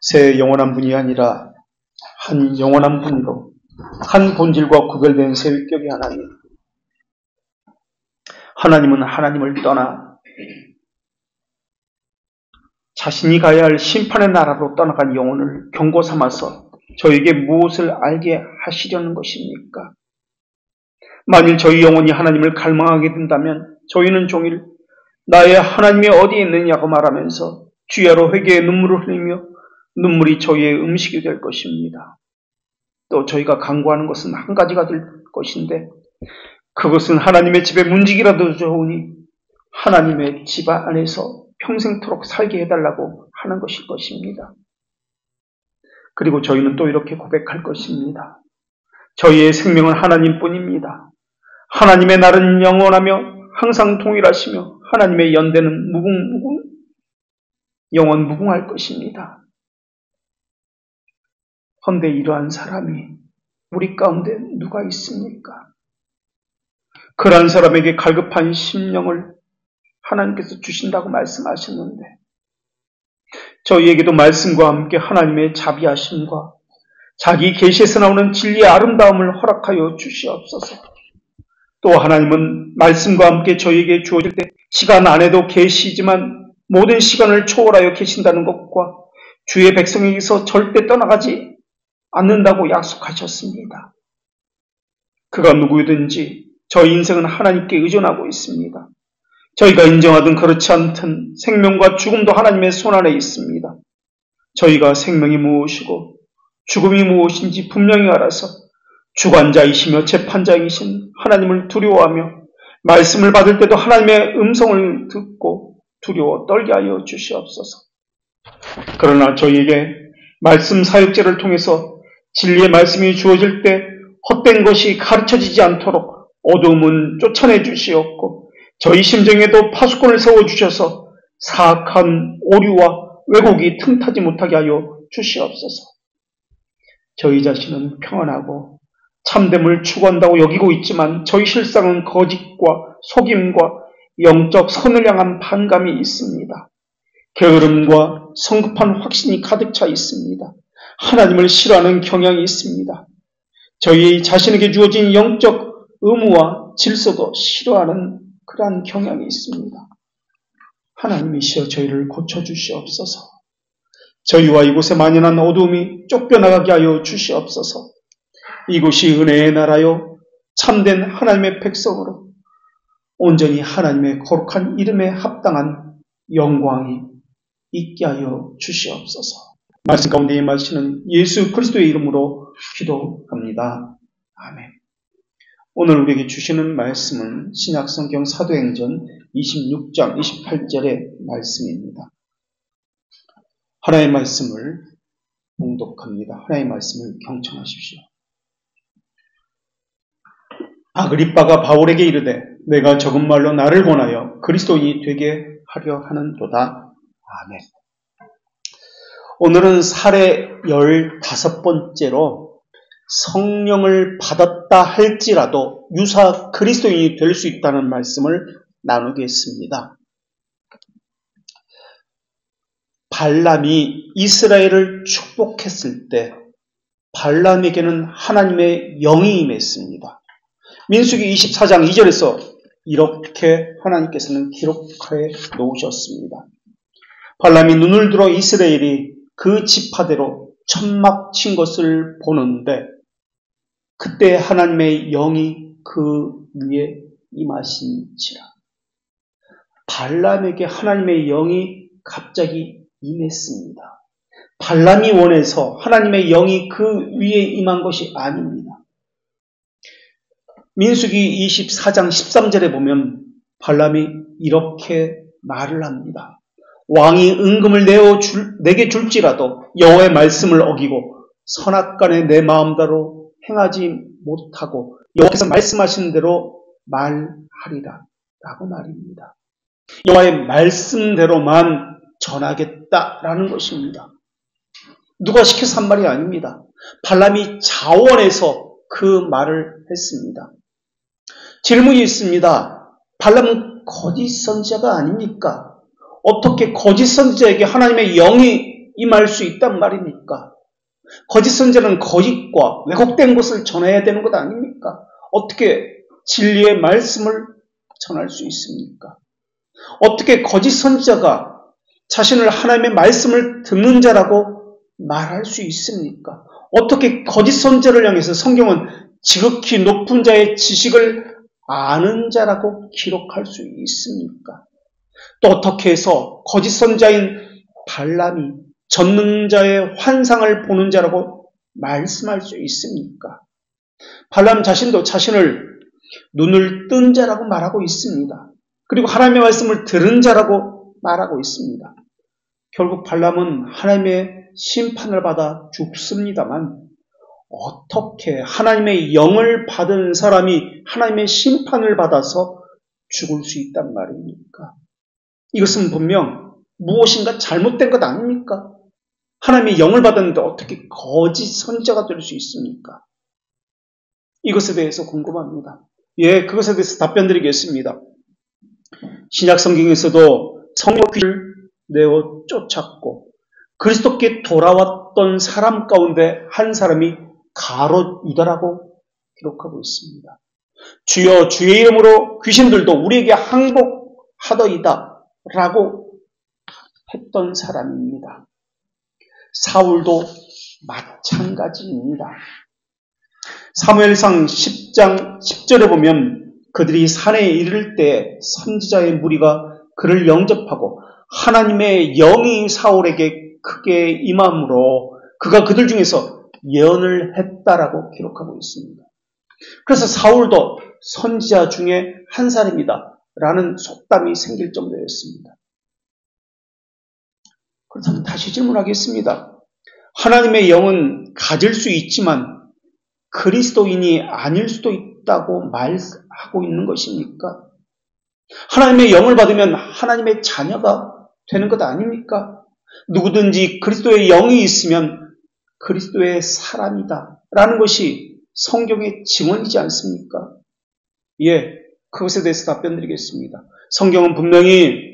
세 영원한 분이 아니라 한 영원한 분으로 한 본질과 구별된 세 위격의 하나님. 하나님은 하나님을 떠나 자신이 가야 할 심판의 나라로 떠나간 영혼을 경고 삼아서 저에게 무엇을 알게 하시려는 것입니까? 만일 저희 영혼이 하나님을 갈망하게 된다면 저희는 종일 나의 하나님이 어디에 있느냐고 말하면서 주야로 회개의 눈물을 흘리며 눈물이 저희의 음식이 될 것입니다. 또 저희가 간구하는 것은 한 가지가 될 것인데 그것은 하나님의 집에 문지기라도 좋으니 하나님의 집 안에서 평생토록 살게 해달라고 하는 것일 것입니다. 그리고 저희는 또 이렇게 고백할 것입니다. 저희의 생명은 하나님뿐입니다. 하나님의 날은 영원하며 항상 동일하시며 하나님의 연대는 영원 무궁할 것입니다. 헌데 이러한 사람이 우리 가운데 누가 있습니까? 그러한 사람에게 갈급한 심령을 하나님께서 주신다고 말씀하셨는데 저희에게도 말씀과 함께 하나님의 자비하심과 자기 계시에서 나오는 진리의 아름다움을 허락하여 주시옵소서. 또 하나님은 말씀과 함께 저희에게 주어질 때 시간 안에도 계시지만 모든 시간을 초월하여 계신다는 것과 주의 백성에게서 절대 떠나가지 않는다고 약속하셨습니다. 그가 누구든지 저희 인생은 하나님께 의존하고 있습니다. 저희가 인정하든 그렇지 않든 생명과 죽음도 하나님의 손안에 있습니다. 저희가 생명이 무엇이고 죽음이 무엇인지 분명히 알아서 주관자이시며 재판장이신 하나님을 두려워하며 말씀을 받을 때도 하나님의 음성을 듣고 두려워 떨게 하여 주시옵소서. 그러나 저희에게 말씀 사역제를 통해서 진리의 말씀이 주어질 때 헛된 것이 가르쳐지지 않도록 어두움은 쫓아내 주시옵고 저희 심정에도 파수꾼을 세워주셔서 사악한 오류와 왜곡이 틈타지 못하게 하여 주시옵소서. 저희 자신은 평안하고 참됨을 추구한다고 여기고 있지만 저희 실상은 거짓과 속임과 영적 선을 향한 반감이 있습니다. 게으름과 성급한 확신이 가득 차 있습니다. 하나님을 싫어하는 경향이 있습니다. 저희 자신에게 주어진 영적 의무와 질서도 싫어하는 그러한 경향이 있습니다. 하나님이시여 저희를 고쳐주시옵소서. 저희와 이곳에 만연한 어두움이 쫓겨나가게 하여 주시옵소서. 이곳이 은혜의 나라요 참된 하나님의 백성으로 온전히 하나님의 거룩한 이름에 합당한 영광이 있게 하여 주시옵소서. 말씀 가운데 임하시는 예수 그리스도의 이름으로 기도합니다. 아멘. 오늘 우리에게 주시는 말씀은 신약성경 사도행전 26장 28절의 말씀입니다. 하나님의 말씀을 봉독합니다. 하나님의 말씀을 경청하십시오. 아그리빠가 바울에게 이르되 내가 적은 말로 나를 권하여 그리스도인이 되게 하려 하는도다. 아멘. 오늘은 사례 15번째로 성령을 받았다 할지라도 유사 그리스도인이 될 수 있다는 말씀을 나누겠습니다. 발람이 이스라엘을 축복했을 때 발람에게는 하나님의 영이 임했습니다. 민수기 24장 2절에서 이렇게 하나님께서는 기록해 놓으셨습니다. 발람이 눈을 들어 이스라엘이 그 지파대로 천막 친 것을 보는데 그때 하나님의 영이 그 위에 임하신지라. 발람에게 하나님의 영이 갑자기 임했습니다. 발람이 원해서 하나님의 영이 그 위에 임한 것이 아닙니다. 민수기 24장 13절에 보면 발람이 이렇게 말을 합니다. 왕이 은금을 내게 줄지라도 여호와의 말씀을 어기고 선악간에 내 마음대로 행하지 못하고 여호와께서 말씀하신 대로 말하리라 라고 말입니다. 여호와의 말씀대로만 전하겠다라는 것입니다. 누가 시켜서 한 말이 아닙니다. 발람이 자원해서 그 말을 했습니다. 질문이 있습니다. 발람은 거짓 선지자가 아닙니까? 어떻게 거짓 선지자에게 하나님의 영이 임할 수 있단 말입니까? 거짓 선지자는 거짓과 왜곡된 것을 전해야 되는 것 아닙니까? 어떻게 진리의 말씀을 전할 수 있습니까? 어떻게 거짓 선지자가 자신을 하나님의 말씀을 듣는 자라고 말할 수 있습니까? 어떻게 거짓 선지자를 향해서 성경은 지극히 높은 자의 지식을 아는 자라고 기록할 수 있습니까? 또 어떻게 해서 거짓 선지자인 발람이 전능자의 환상을 보는 자라고 말씀할 수 있습니까? 발람 자신도 자신을 눈을 뜬 자라고 말하고 있습니다. 그리고 하나님의 말씀을 들은 자라고 말하고 있습니다. 결국 발람은 하나님의 심판을 받아 죽습니다만 어떻게 하나님의 영을 받은 사람이 하나님의 심판을 받아서 죽을 수 있단 말입니까? 이것은 분명 무엇인가 잘못된 것 아닙니까? 하나님의 영을 받았는데 어떻게 거짓 선지자가 될 수 있습니까? 이것에 대해서 궁금합니다. 예, 그것에 대해서 답변 드리겠습니다. 신약 성경에서도 성령 귀를 내어 쫓았고 그리스도께 돌아왔던 사람 가운데 한 사람이 가롯 유다라고 기록하고 있습니다. 주여 주의 이름으로 귀신들도 우리에게 항복하더이다 라고 했던 사람입니다. 사울도 마찬가지입니다. 사무엘상 10장 10절에 보면 그들이 산에 이를 때 선지자의 무리가 그를 영접하고 하나님의 영이 사울에게 크게 임함으로 그가 그들 중에서 예언을 했다라고 기록하고 있습니다. 그래서 사울도 선지자 중에 한 사람이다 라는 속담이 생길 정도였습니다. 그렇다면 다시 질문하겠습니다. 하나님의 영은 가질 수 있지만 그리스도인이 아닐 수도 있다고 말하고 있는 것입니까? 하나님의 영을 받으면 하나님의 자녀가 되는 것 아닙니까? 누구든지 그리스도의 영이 있으면 그리스도의 사람이다 라는 것이 성경의 증언이지 않습니까? 예, 그것에 대해서 답변 드리겠습니다. 성경은 분명히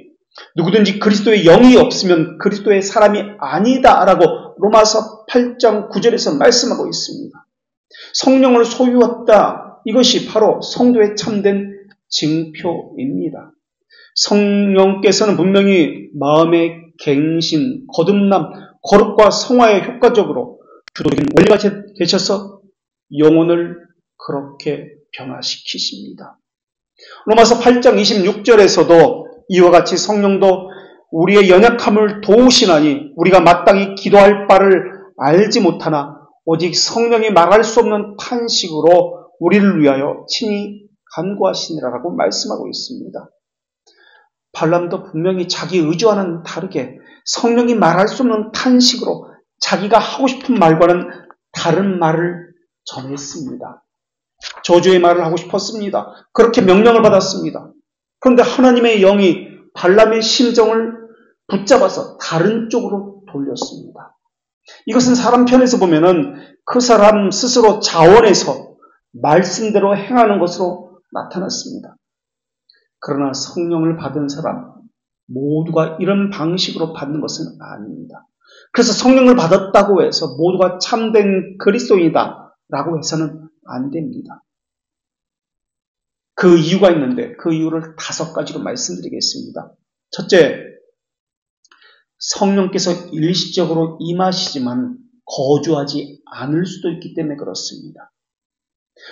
누구든지 그리스도의 영이 없으면 그리스도의 사람이 아니다라고 로마서 8장 9절에서 말씀하고 있습니다. 성령을 소유했다. 이것이 바로 성도의 참된 징표입니다. 성령께서는 분명히 마음의 갱신, 거듭남, 거룩과 성화에 효과적으로 주도적인 원리가 되셔서 영혼을 그렇게 변화시키십니다. 로마서 8장 26절에서도 이와 같이 성령도 우리의 연약함을 도우시나니 우리가 마땅히 기도할 바를 알지 못하나 오직 성령이 말할 수 없는 탄식으로 우리를 위하여 친히 간구하시니라라고 말씀하고 있습니다. 발람도 분명히 자기 의지와는 다르게 성령이 말할 수 없는 탄식으로 자기가 하고 싶은 말과는 다른 말을 전했습니다. 저주의 말을 하고 싶었습니다. 그렇게 명령을 받았습니다. 그런데 하나님의 영이 발람의 심정을 붙잡아서 다른 쪽으로 돌렸습니다. 이것은 사람 편에서 보면은 그 사람 스스로 자원해서 말씀대로 행하는 것으로 나타났습니다. 그러나 성령을 받은 사람 모두가 이런 방식으로 받는 것은 아닙니다. 그래서 성령을 받았다고 해서 모두가 참된 그리스도인이다 라고 해서는 안 됩니다. 그 이유가 있는데 그 이유를 5가지로 말씀드리겠습니다. 첫째, 성령께서 일시적으로 임하시지만 거주하지 않을 수도 있기 때문에 그렇습니다.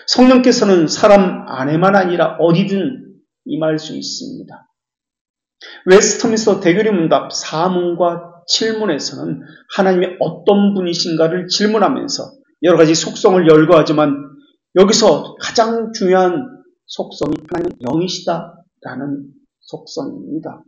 성령께서는 사람 안에만 아니라 어디든 임할 수 있습니다. 웨스트민스터 대교리 문답 4문과 7문에서는 하나님이 어떤 분이신가를 질문하면서 여러 가지 속성을 열거하지만 여기서 가장 중요한 속성이 하나님 영이시다라는 속성입니다.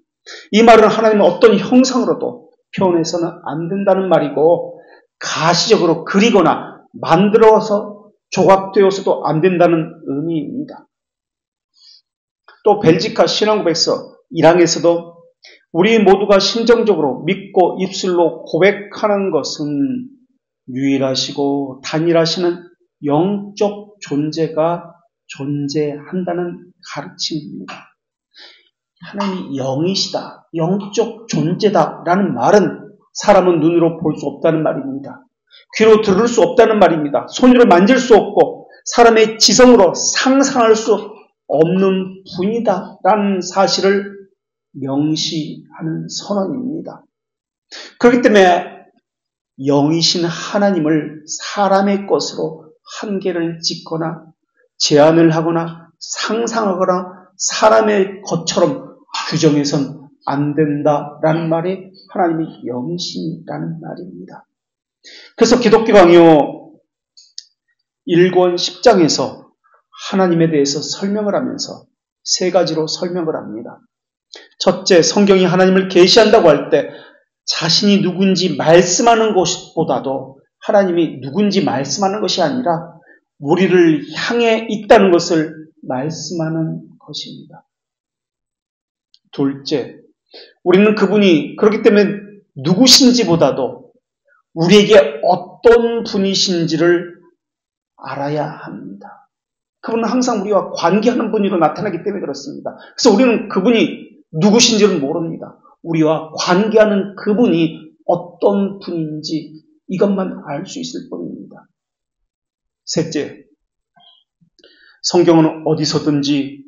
이 말은 하나님은 어떤 형상으로도 표현해서는 안 된다는 말이고 가시적으로 그리거나 만들어서 조각되어서도 안 된다는 의미입니다. 또 벨지카 신앙고백서 1항에서도 우리 모두가 심정적으로 믿고 입술로 고백하는 것은 유일하시고 단일하시는 영적 존재가 존재한다는 가르침입니다. 하나님이 영이시다, 영적 존재다라는 말은 사람은 눈으로 볼 수 없다는 말입니다. 귀로 들을 수 없다는 말입니다. 손으로 만질 수 없고 사람의 지성으로 상상할 수 없는 분이다라는 사실을 명시하는 선언입니다. 그렇기 때문에 영이신 하나님을 사람의 것으로 한계를 짓거나 제한을 하거나 상상하거나 사람의 것처럼 규정해선 안 된다라는 말이 하나님의 영이신이라는 말입니다. 그래서 기독교 강요 1권 10장에서 하나님에 대해서 설명을 하면서 세 가지로 설명을 합니다. 첫째, 성경이 하나님을 계시한다고 할 때 자신이 누군지 말씀하는 것보다도 하나님이 누군지 말씀하는 것이 아니라 우리를 향해 있다는 것을 말씀하는 것입니다. 둘째, 우리는 그분이 그렇기 때문에 누구신지보다도 우리에게 어떤 분이신지를 알아야 합니다. 그분은 항상 우리와 관계하는 분으로 나타나기 때문에 그렇습니다. 그래서 우리는 그분이 누구신지를 모릅니다. 우리와 관계하는 그분이 어떤 분인지 이것만 알 수 있을 뿐입니다. 셋째, 성경은 어디서든지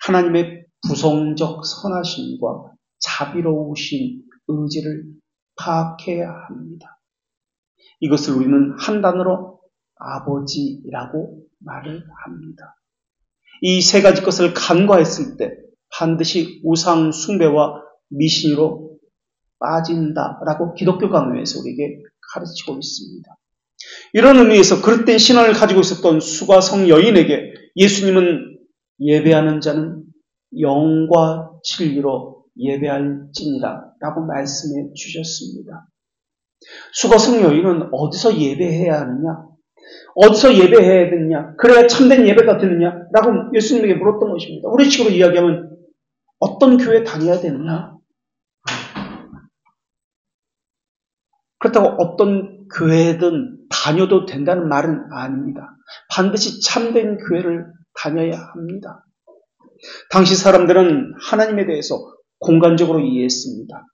하나님의 부성적 선하심과 자비로우신 의지를 파악해야 합니다. 이것을 우리는 한 단어로 아버지라고 말을 합니다. 이 세 가지 것을 간과했을 때 반드시 우상 숭배와 미신으로 빠진다라고 기독교 강요에서 우리에게 가르치고 있습니다. 이런 의미에서 그릇된 신앙을 가지고 있었던 수가성 여인에게 예수님은 예배하는 자는 영과 진리로 예배할지니라 라고 말씀해 주셨습니다. 수가성 여인은 어디서 예배해야 하느냐? 어디서 예배해야 되느냐? 그래야 참된 예배가 되느냐? 라고 예수님에게 물었던 것입니다. 우리 식으로 이야기하면 어떤 교회 다녀야 되느냐? 그렇다고 어떤 교회든 다녀도 된다는 말은 아닙니다. 반드시 참된 교회를 다녀야 합니다. 당시 사람들은 하나님에 대해서 공간적으로 이해했습니다.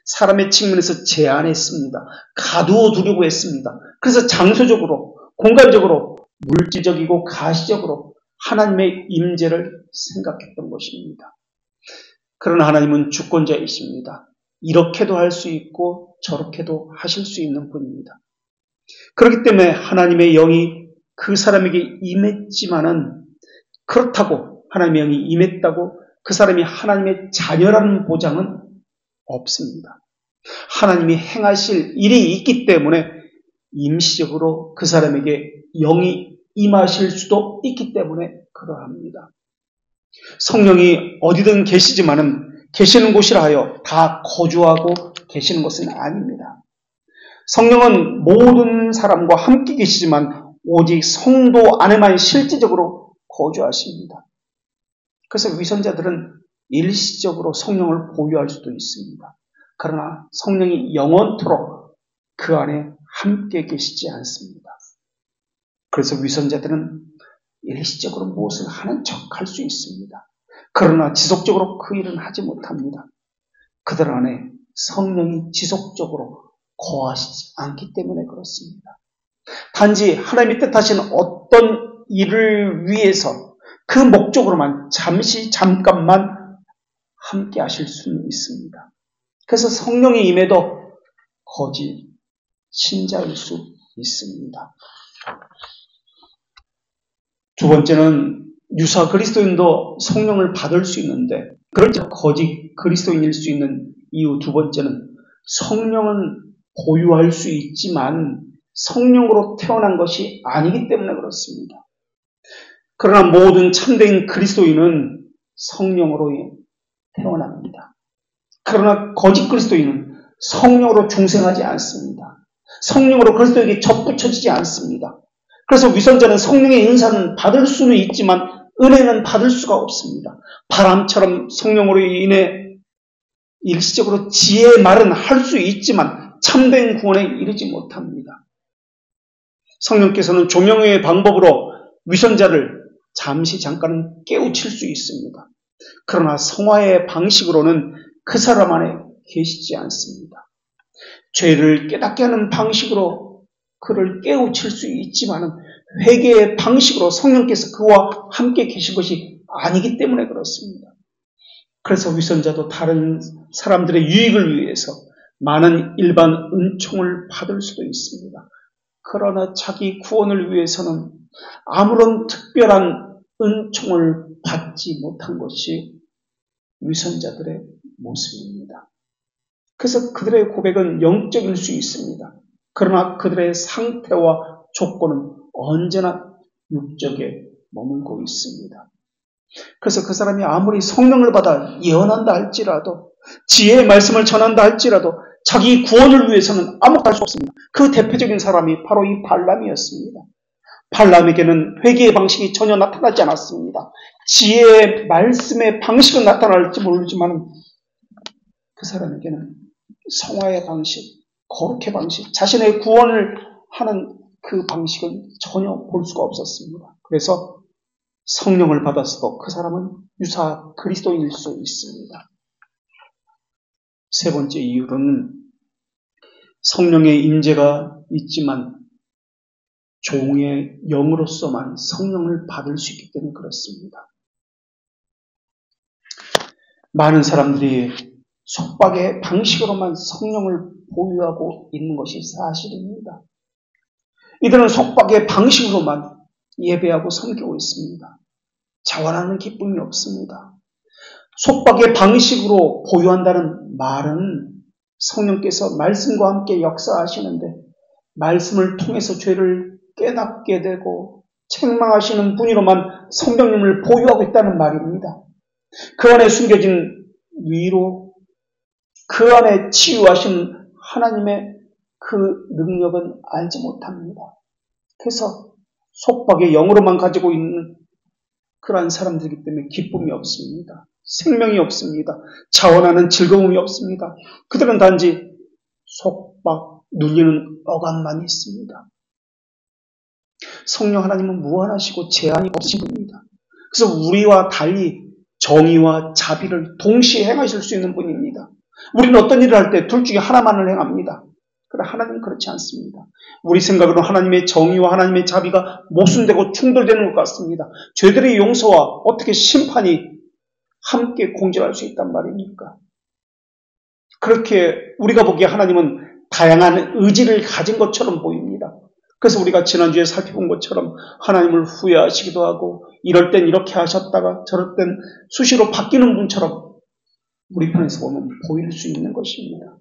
사람의 측면에서 제한했습니다. 가두어 두려고 했습니다. 그래서 장소적으로, 공간적으로, 물질적이고 가시적으로 하나님의 임재를 생각했던 것입니다. 그러나 하나님은 주권자이십니다. 이렇게도 할 수 있고 저렇게도 하실 수 있는 분입니다. 그렇기 때문에 하나님의 영이 그 사람에게 임했지만은 그렇다고 하나님의 영이 임했다고 그 사람이 하나님의 자녀라는 보장은 없습니다. 하나님이 행하실 일이 있기 때문에 임시적으로 그 사람에게 영이 임하실 수도 있기 때문에 그러합니다. 성령이 어디든 계시지만은 계시는 곳이라 하여 다 거주하고 계시는 것은 아닙니다. 성령은 모든 사람과 함께 계시지만 오직 성도 안에만 실질적으로 거주하십니다. 그래서 위선자들은 일시적으로 성령을 보유할 수도 있습니다. 그러나 성령이 영원토록 그 안에 함께 계시지 않습니다. 그래서 위선자들은 일시적으로 무엇을 하는 척 할 수 있습니다. 그러나 지속적으로 그 일은 하지 못합니다. 그들 안에 성령이 지속적으로 거하시지 않기 때문에 그렇습니다. 단지 하나님이 뜻하신 어떤 일을 위해서 그 목적으로만 잠깐만 함께 하실 수는 있습니다. 그래서 성령이 임해도 거짓 신자일 수 있습니다. 두 번째는 유사 그리스도인도 성령을 받을 수 있는데 그렇지 거짓 그리스도인일 수 있는 이유 두 번째는 성령은 보유할 수 있지만 성령으로 태어난 것이 아니기 때문에 그렇습니다. 그러나 모든 참된 그리스도인은 성령으로 태어납니다. 그러나 거짓 그리스도인은 성령으로 중생하지 않습니다. 성령으로 그리스도에게 접붙여지지 않습니다. 그래서 위선자는 성령의 인사는 받을 수는 있지만 은혜는 받을 수가 없습니다. 바람처럼 성령으로 인해 일시적으로 지혜의 말은 할 수 있지만 참된 구원에 이르지 못합니다. 성령께서는 조명의 방법으로 위선자를 잠깐은 깨우칠 수 있습니다. 그러나 성화의 방식으로는 그 사람 안에 계시지 않습니다. 죄를 깨닫게 하는 방식으로 그를 깨우칠 수 있지만은 회개의 방식으로 성령께서 그와 함께 계신 것이 아니기 때문에 그렇습니다. 그래서 위선자도 다른 사람들의 유익을 위해서 많은 일반 은총을 받을 수도 있습니다. 그러나 자기 구원을 위해서는 아무런 특별한 은총을 받지 못한 것이 위선자들의 모습입니다. 그래서 그들의 고백은 영적일 수 있습니다. 그러나 그들의 상태와 조건은 언제나 육적에 머물고 있습니다. 그래서 그 사람이 아무리 성령을 받아 예언한다 할지라도, 지혜의 말씀을 전한다 할지라도 자기 구원을 위해서는 아무것도 할 수 없습니다. 그 대표적인 사람이 바로 이 발람이었습니다. 발람에게는 회개의 방식이 전혀 나타나지 않았습니다. 지혜의 말씀의 방식은 나타날지 모르지만 그 사람에게는 성화의 방식, 거룩의 방식, 자신의 구원을 하는 그 방식은 전혀 볼 수가 없었습니다. 그래서 성령을 받았어도 그 사람은 유사 그리스도인일 수 있습니다. 세 번째 이유로는 성령의 임재가 있지만 종의 영으로서만 성령을 받을 수 있기 때문에 그렇습니다. 많은 사람들이 속박의 방식으로만 성령을 보유하고 있는 것이 사실입니다. 이들은 속박의 방식으로만 예배하고 섬기고 있습니다. 자원하는 기쁨이 없습니다. 속박의 방식으로 보유한다는 말은 성령께서 말씀과 함께 역사하시는데 말씀을 통해서 죄를 깨닫게 되고 책망하시는 분이로만 성령님을 보유하고 있다는 말입니다. 그 안에 숨겨진 위로, 그 안에 치유하신 하나님의 그 능력은 알지 못합니다. 그래서 속박의 영으로만 가지고 있는 그러한 사람들이기 때문에 기쁨이 없습니다. 생명이 없습니다. 자원하는 즐거움이 없습니다. 그들은 단지 속박, 눌리는 어감만 있습니다. 성령 하나님은 무한하시고 제한이 없으신 분입니다. 그래서 우리와 달리 정의와 자비를 동시에 행하실 수 있는 분입니다. 우리는 어떤 일을 할 때 둘 중에 하나만을 행합니다. 그러나 하나님은 그렇지 않습니다. 우리 생각으로 하나님의 정의와 하나님의 자비가 모순되고 충돌되는 것 같습니다. 죄들의 용서와 어떻게 심판이 함께 공존할 수 있단 말입니까? 그렇게 우리가 보기에 하나님은 다양한 의지를 가진 것처럼 보입니다. 그래서 우리가 지난주에 살펴본 것처럼 하나님을 후회하시기도 하고 이럴 땐 이렇게 하셨다가 저럴 땐 수시로 바뀌는 분처럼 우리 편에서 보면 보일 수 있는 것입니다.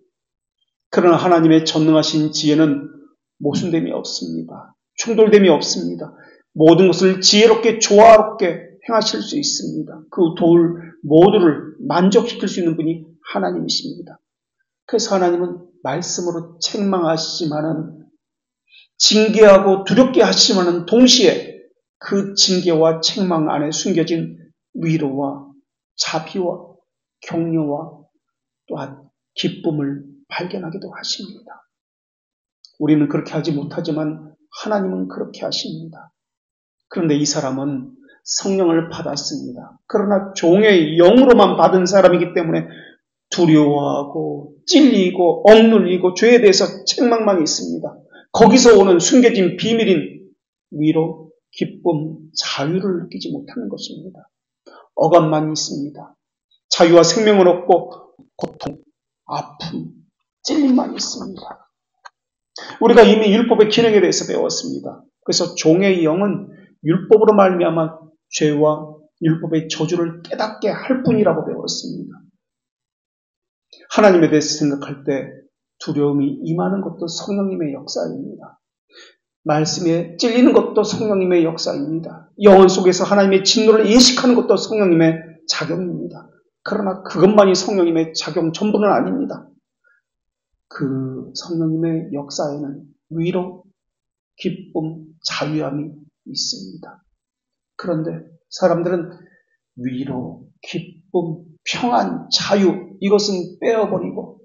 그러나 하나님의 전능하신 지혜는 모순됨이 없습니다. 충돌됨이 없습니다. 모든 것을 지혜롭게 조화롭게 행하실 수 있습니다. 그 돌 모두를 만족시킬 수 있는 분이 하나님이십니다. 그래서 하나님은 말씀으로 책망하시지만은 징계하고 두렵게 하시지만은 동시에 그 징계와 책망 안에 숨겨진 위로와 자비와 격려와 또한 기쁨을 발견하기도 하십니다. 우리는 그렇게 하지 못하지만 하나님은 그렇게 하십니다. 그런데 이 사람은 성령을 받았습니다. 그러나 종의 영으로만 받은 사람이기 때문에 두려워하고 찔리고 억눌리고 죄에 대해서 책망만 있습니다. 거기서 오는 숨겨진 비밀인 위로, 기쁨, 자유를 느끼지 못하는 것입니다. 억압만 있습니다. 자유와 생명을 얻고 고통, 아픔, 찔림만 있습니다. 우리가 이미 율법의 기능에 대해서 배웠습니다. 그래서 종의 영은 율법으로 말미암아 죄와 율법의 저주를 깨닫게 할 뿐이라고 배웠습니다. 하나님에 대해서 생각할 때 두려움이 임하는 것도 성령님의 역사입니다. 말씀에 찔리는 것도 성령님의 역사입니다. 영혼 속에서 하나님의 진노를 인식하는 것도 성령님의 작용입니다. 그러나 그것만이 성령님의 작용 전부는 아닙니다. 그 성령님의 역사에는 위로, 기쁨, 자유함이 있습니다. 그런데 사람들은 위로, 기쁨, 평안, 자유 이것은 빼어버리고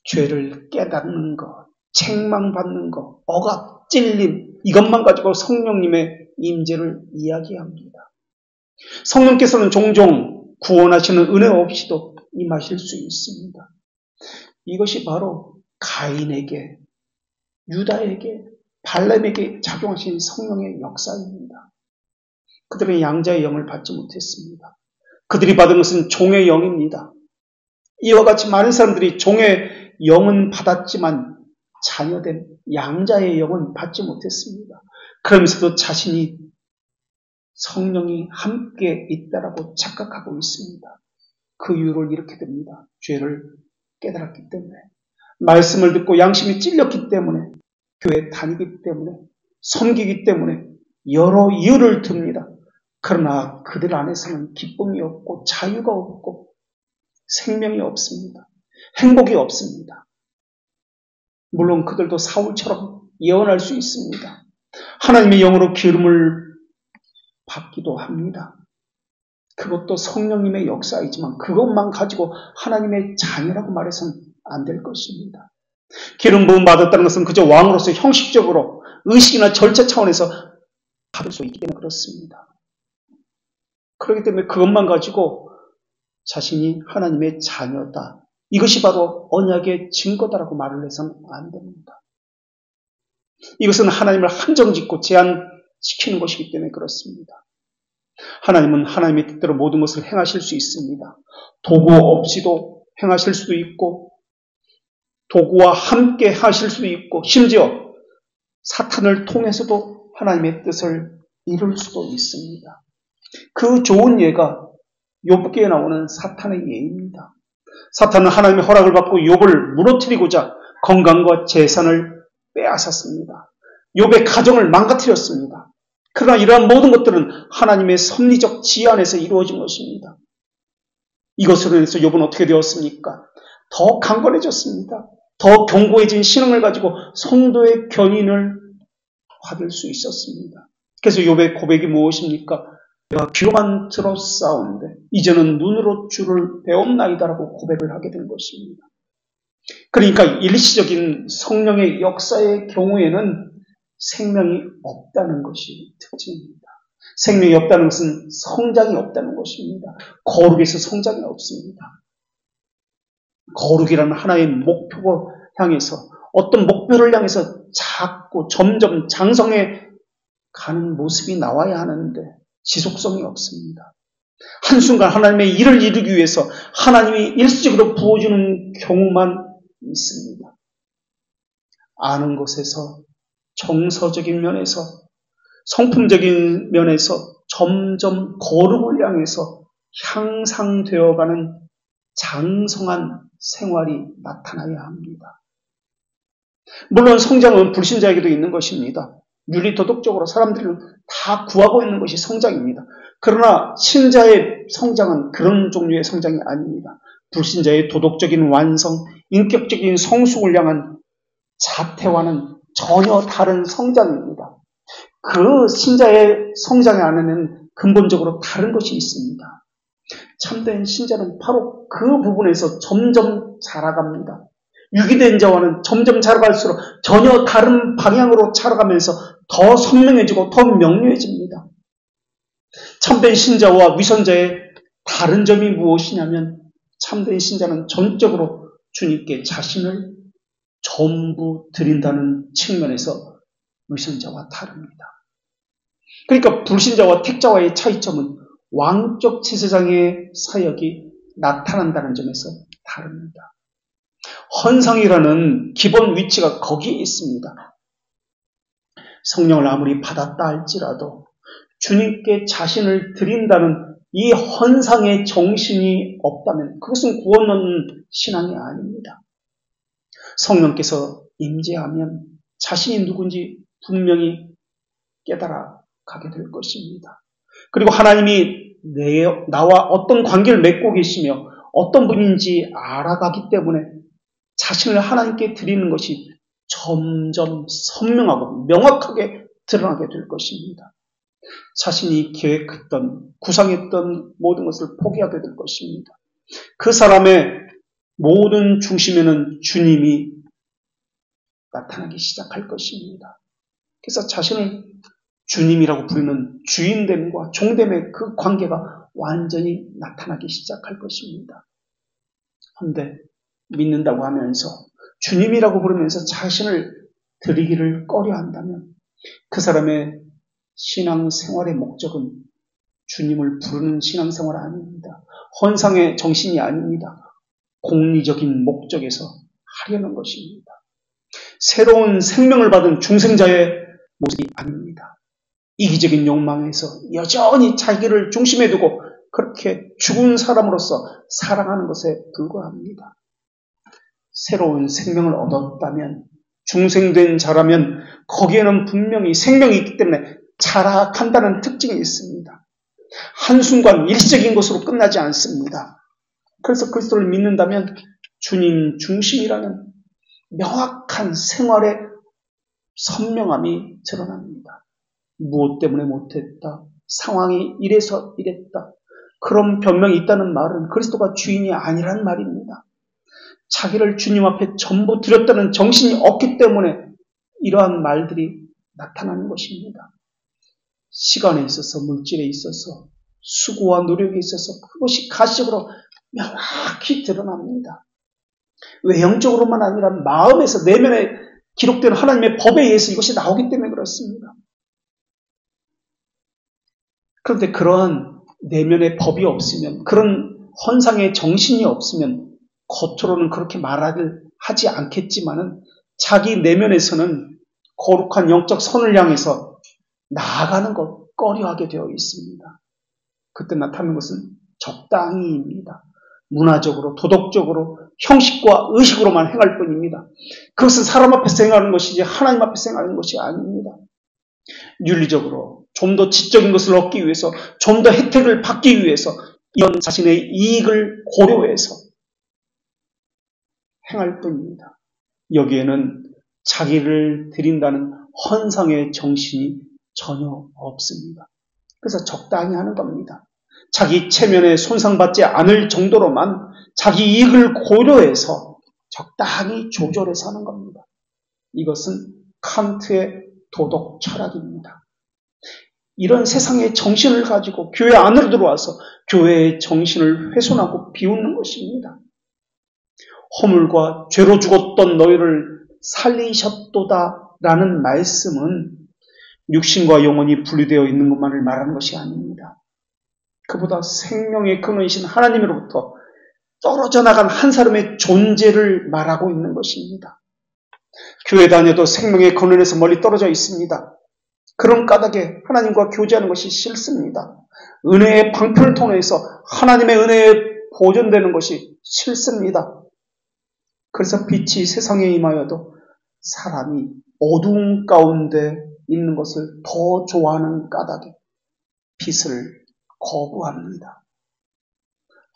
죄를 깨닫는 것, 책망받는 것, 억압, 찔림 이것만 가지고 성령님의 임재를 이야기합니다. 성령께서는 종종 구원하시는 은혜 없이도 임하실 수 있습니다. 이것이 바로 가인에게, 유다에게, 발람에게 작용하신 성령의 역사입니다. 그들은 양자의 영을 받지 못했습니다. 그들이 받은 것은 종의 영입니다. 이와 같이 많은 사람들이 종의 영은 받았지만 자녀된 양자의 영은 받지 못했습니다. 그러면서도 자신이 성령이 함께 있다라고 착각하고 있습니다. 그 이유를 이렇게 듭니다. 죄를 깨달았기 때문에, 말씀을 듣고 양심이 찔렸기 때문에, 교회에 다니기 때문에, 섬기기 때문에 여러 이유를 듭니다. 그러나 그들 안에서는 기쁨이 없고 자유가 없고 생명이 없습니다. 행복이 없습니다. 물론 그들도 사울처럼 예언할 수 있습니다. 하나님의 영으로 기름을 받기도 합니다. 그것도 성령님의 역사이지만 그것만 가지고 하나님의 자녀라고 말해서는 안 될 것입니다. 기름 부음 받았다는 것은 그저 왕으로서 형식적으로 의식이나 절차 차원에서 받을 수 있기 때문에 그렇습니다. 그렇기 때문에 그것만 가지고 자신이 하나님의 자녀다, 이것이 바로 언약의 증거다라고 말을 해서는 안 됩니다. 이것은 하나님을 한정짓고 제한시키는 것이기 때문에 그렇습니다. 하나님은 하나님의 뜻대로 모든 것을 행하실 수 있습니다. 도구 없이도 행하실 수도 있고 도구와 함께 하실 수도 있고 심지어 사탄을 통해서도 하나님의 뜻을 이룰 수도 있습니다. 그 좋은 예가 욥기에 나오는 사탄의 예입니다. 사탄은 하나님의 허락을 받고 욥을 무너뜨리고자 건강과 재산을 빼앗았습니다. 욥의 가정을 망가뜨렸습니다. 그러나 이러한 모든 것들은 하나님의 섭리적 지혜 안에서 이루어진 것입니다. 이것으로 인해서 욥은 어떻게 되었습니까? 더 강건해졌습니다. 더 견고해진 신앙을 가지고 성도의 견인을 받을 수 있었습니다. 그래서 욥의 고백이 무엇입니까? 내가 귀로만 들었사온데 이제는 눈으로 주를 배웠나이다라고 고백을 하게 된 것입니다. 그러니까 일시적인 성령의 역사의 경우에는 생명이 없다는 것이 특징입니다. 생명이 없다는 것은 성장이 없다는 것입니다. 거룩에서 성장이 없습니다. 거룩이라는 하나의 목표를 향해서, 어떤 목표를 향해서 자꾸 점점 장성해 가는 모습이 나와야 하는데 지속성이 없습니다. 한순간 하나님의 일을 이루기 위해서 하나님이 일시적으로 부어주는 경우만 있습니다. 아는 것에서, 정서적인 면에서, 성품적인 면에서 점점 거룩을 향해서 향상되어가는 장성한 생활이 나타나야 합니다. 물론 성장은 불신자에게도 있는 것입니다. 윤리도덕적으로 사람들은 다 구하고 있는 것이 성장입니다. 그러나 신자의 성장은 그런 종류의 성장이 아닙니다. 불신자의 도덕적인 완성, 인격적인 성숙을 향한 자태와는 전혀 다른 성장입니다. 그 신자의 성장 안에는 근본적으로 다른 것이 있습니다. 참된 신자는 바로 그 부분에서 점점 자라갑니다. 유기된 자와는 점점 자라갈수록 전혀 다른 방향으로 자라가면서 더 선명해지고 더 명료해집니다. 참된 신자와 위선자의 다른 점이 무엇이냐면 참된 신자는 전적으로 주님께 자신을 전부 드린다는 측면에서 위선자와 다릅니다. 그러니까 불신자와 택자와의 차이점은 왕적 제사장의 사역이 나타난다는 점에서 다릅니다. 헌상이라는 기본 위치가 거기에 있습니다. 성령을 아무리 받았다 할지라도 주님께 자신을 드린다는 이 헌상의 정신이 없다면 그것은 구원 얻는 신앙이 아닙니다. 성령께서 임재하면 자신이 누군지 분명히 깨달아 가게 될 것입니다. 그리고 하나님이 나와 어떤 관계를 맺고 계시며 어떤 분인지 알아가기 때문에 자신을 하나님께 드리는 것이 점점 선명하고 명확하게 드러나게 될 것입니다. 자신이 계획했던, 구상했던 모든 것을 포기하게 될 것입니다. 그 사람의 모든 중심에는 주님이 나타나기 시작할 것입니다. 그래서 자신을 주님이라고 부르는 주인됨과 종됨의 그 관계가 완전히 나타나기 시작할 것입니다. 그런데 믿는다고 하면서 주님이라고 부르면서 자신을 드리기를 꺼려한다면 그 사람의 신앙생활의 목적은 주님을 부르는 신앙생활 아닙니다. 헌상의 정신이 아닙니다. 공리적인 목적에서 하려는 것입니다. 새로운 생명을 받은 중생자의 모습이 아닙니다. 이기적인 욕망에서 여전히 자기를 중심에 두고 그렇게 죽은 사람으로서 살아가는 것에 불과합니다. 새로운 생명을 얻었다면, 중생된 자라면 거기에는 분명히 생명이 있기 때문에 자라간다는 특징이 있습니다. 한순간 일시적인 것으로 끝나지 않습니다. 그래서 그리스도를 믿는다면 주님 중심이라는 명확한 생활의 선명함이 드러납니다. 무엇 때문에 못했다. 상황이 이래서 이랬다. 그런 변명이 있다는 말은 그리스도가 주인이 아니란 말입니다. 자기를 주님 앞에 전부 드렸다는 정신이 없기 때문에 이러한 말들이 나타나는 것입니다. 시간에 있어서, 물질에 있어서, 수고와 노력에 있어서 그것이 가시적으로 명확히 드러납니다. 외형적으로만 아니라 마음에서 내면에 기록된 하나님의 법에 의해서 이것이 나오기 때문에 그렇습니다. 그런데 그러한 내면의 법이 없으면, 그런 헌상의 정신이 없으면 겉으로는 그렇게 하지 않겠지만은 자기 내면에서는 거룩한 영적 선을 향해서 나아가는 것 꺼려하게 되어 있습니다. 그때 나타나는 것은 적당히입니다. 문화적으로, 도덕적으로, 형식과 의식으로만 행할 뿐입니다. 그것은 사람 앞에서 행하는 것이지 하나님 앞에서 행하는 것이 아닙니다. 윤리적으로 좀 더 지적인 것을 얻기 위해서, 좀 더 혜택을 받기 위해서 이런 자신의 이익을 고려해서 행할 뿐입니다. 여기에는 자기를 드린다는 헌상의 정신이 전혀 없습니다. 그래서 적당히 하는 겁니다. 자기 체면에 손상받지 않을 정도로만 자기 이익을 고려해서 적당히 조절해서 하는 겁니다. 이것은 칸트의 도덕 철학입니다. 이런 세상의 정신을 가지고 교회 안으로 들어와서 교회의 정신을 훼손하고 비웃는 것입니다. 허물과 죄로 죽었던 너희를 살리셨도다 라는 말씀은 육신과 영혼이 분리되어 있는 것만을 말하는 것이 아닙니다. 그보다 생명의 근원이신 하나님으로부터 떨어져 나간 한 사람의 존재를 말하고 있는 것입니다. 교회 다녀도 생명의 근원에서 멀리 떨어져 있습니다. 그런 까닭에 하나님과 교제하는 것이 싫습니다. 은혜의 방편을 통해서 하나님의 은혜에 보존되는 것이 싫습니다. 그래서 빛이 세상에 임하여도 사람이 어두운 가운데 있는 것을 더 좋아하는 까닭에 빛을 거부합니다.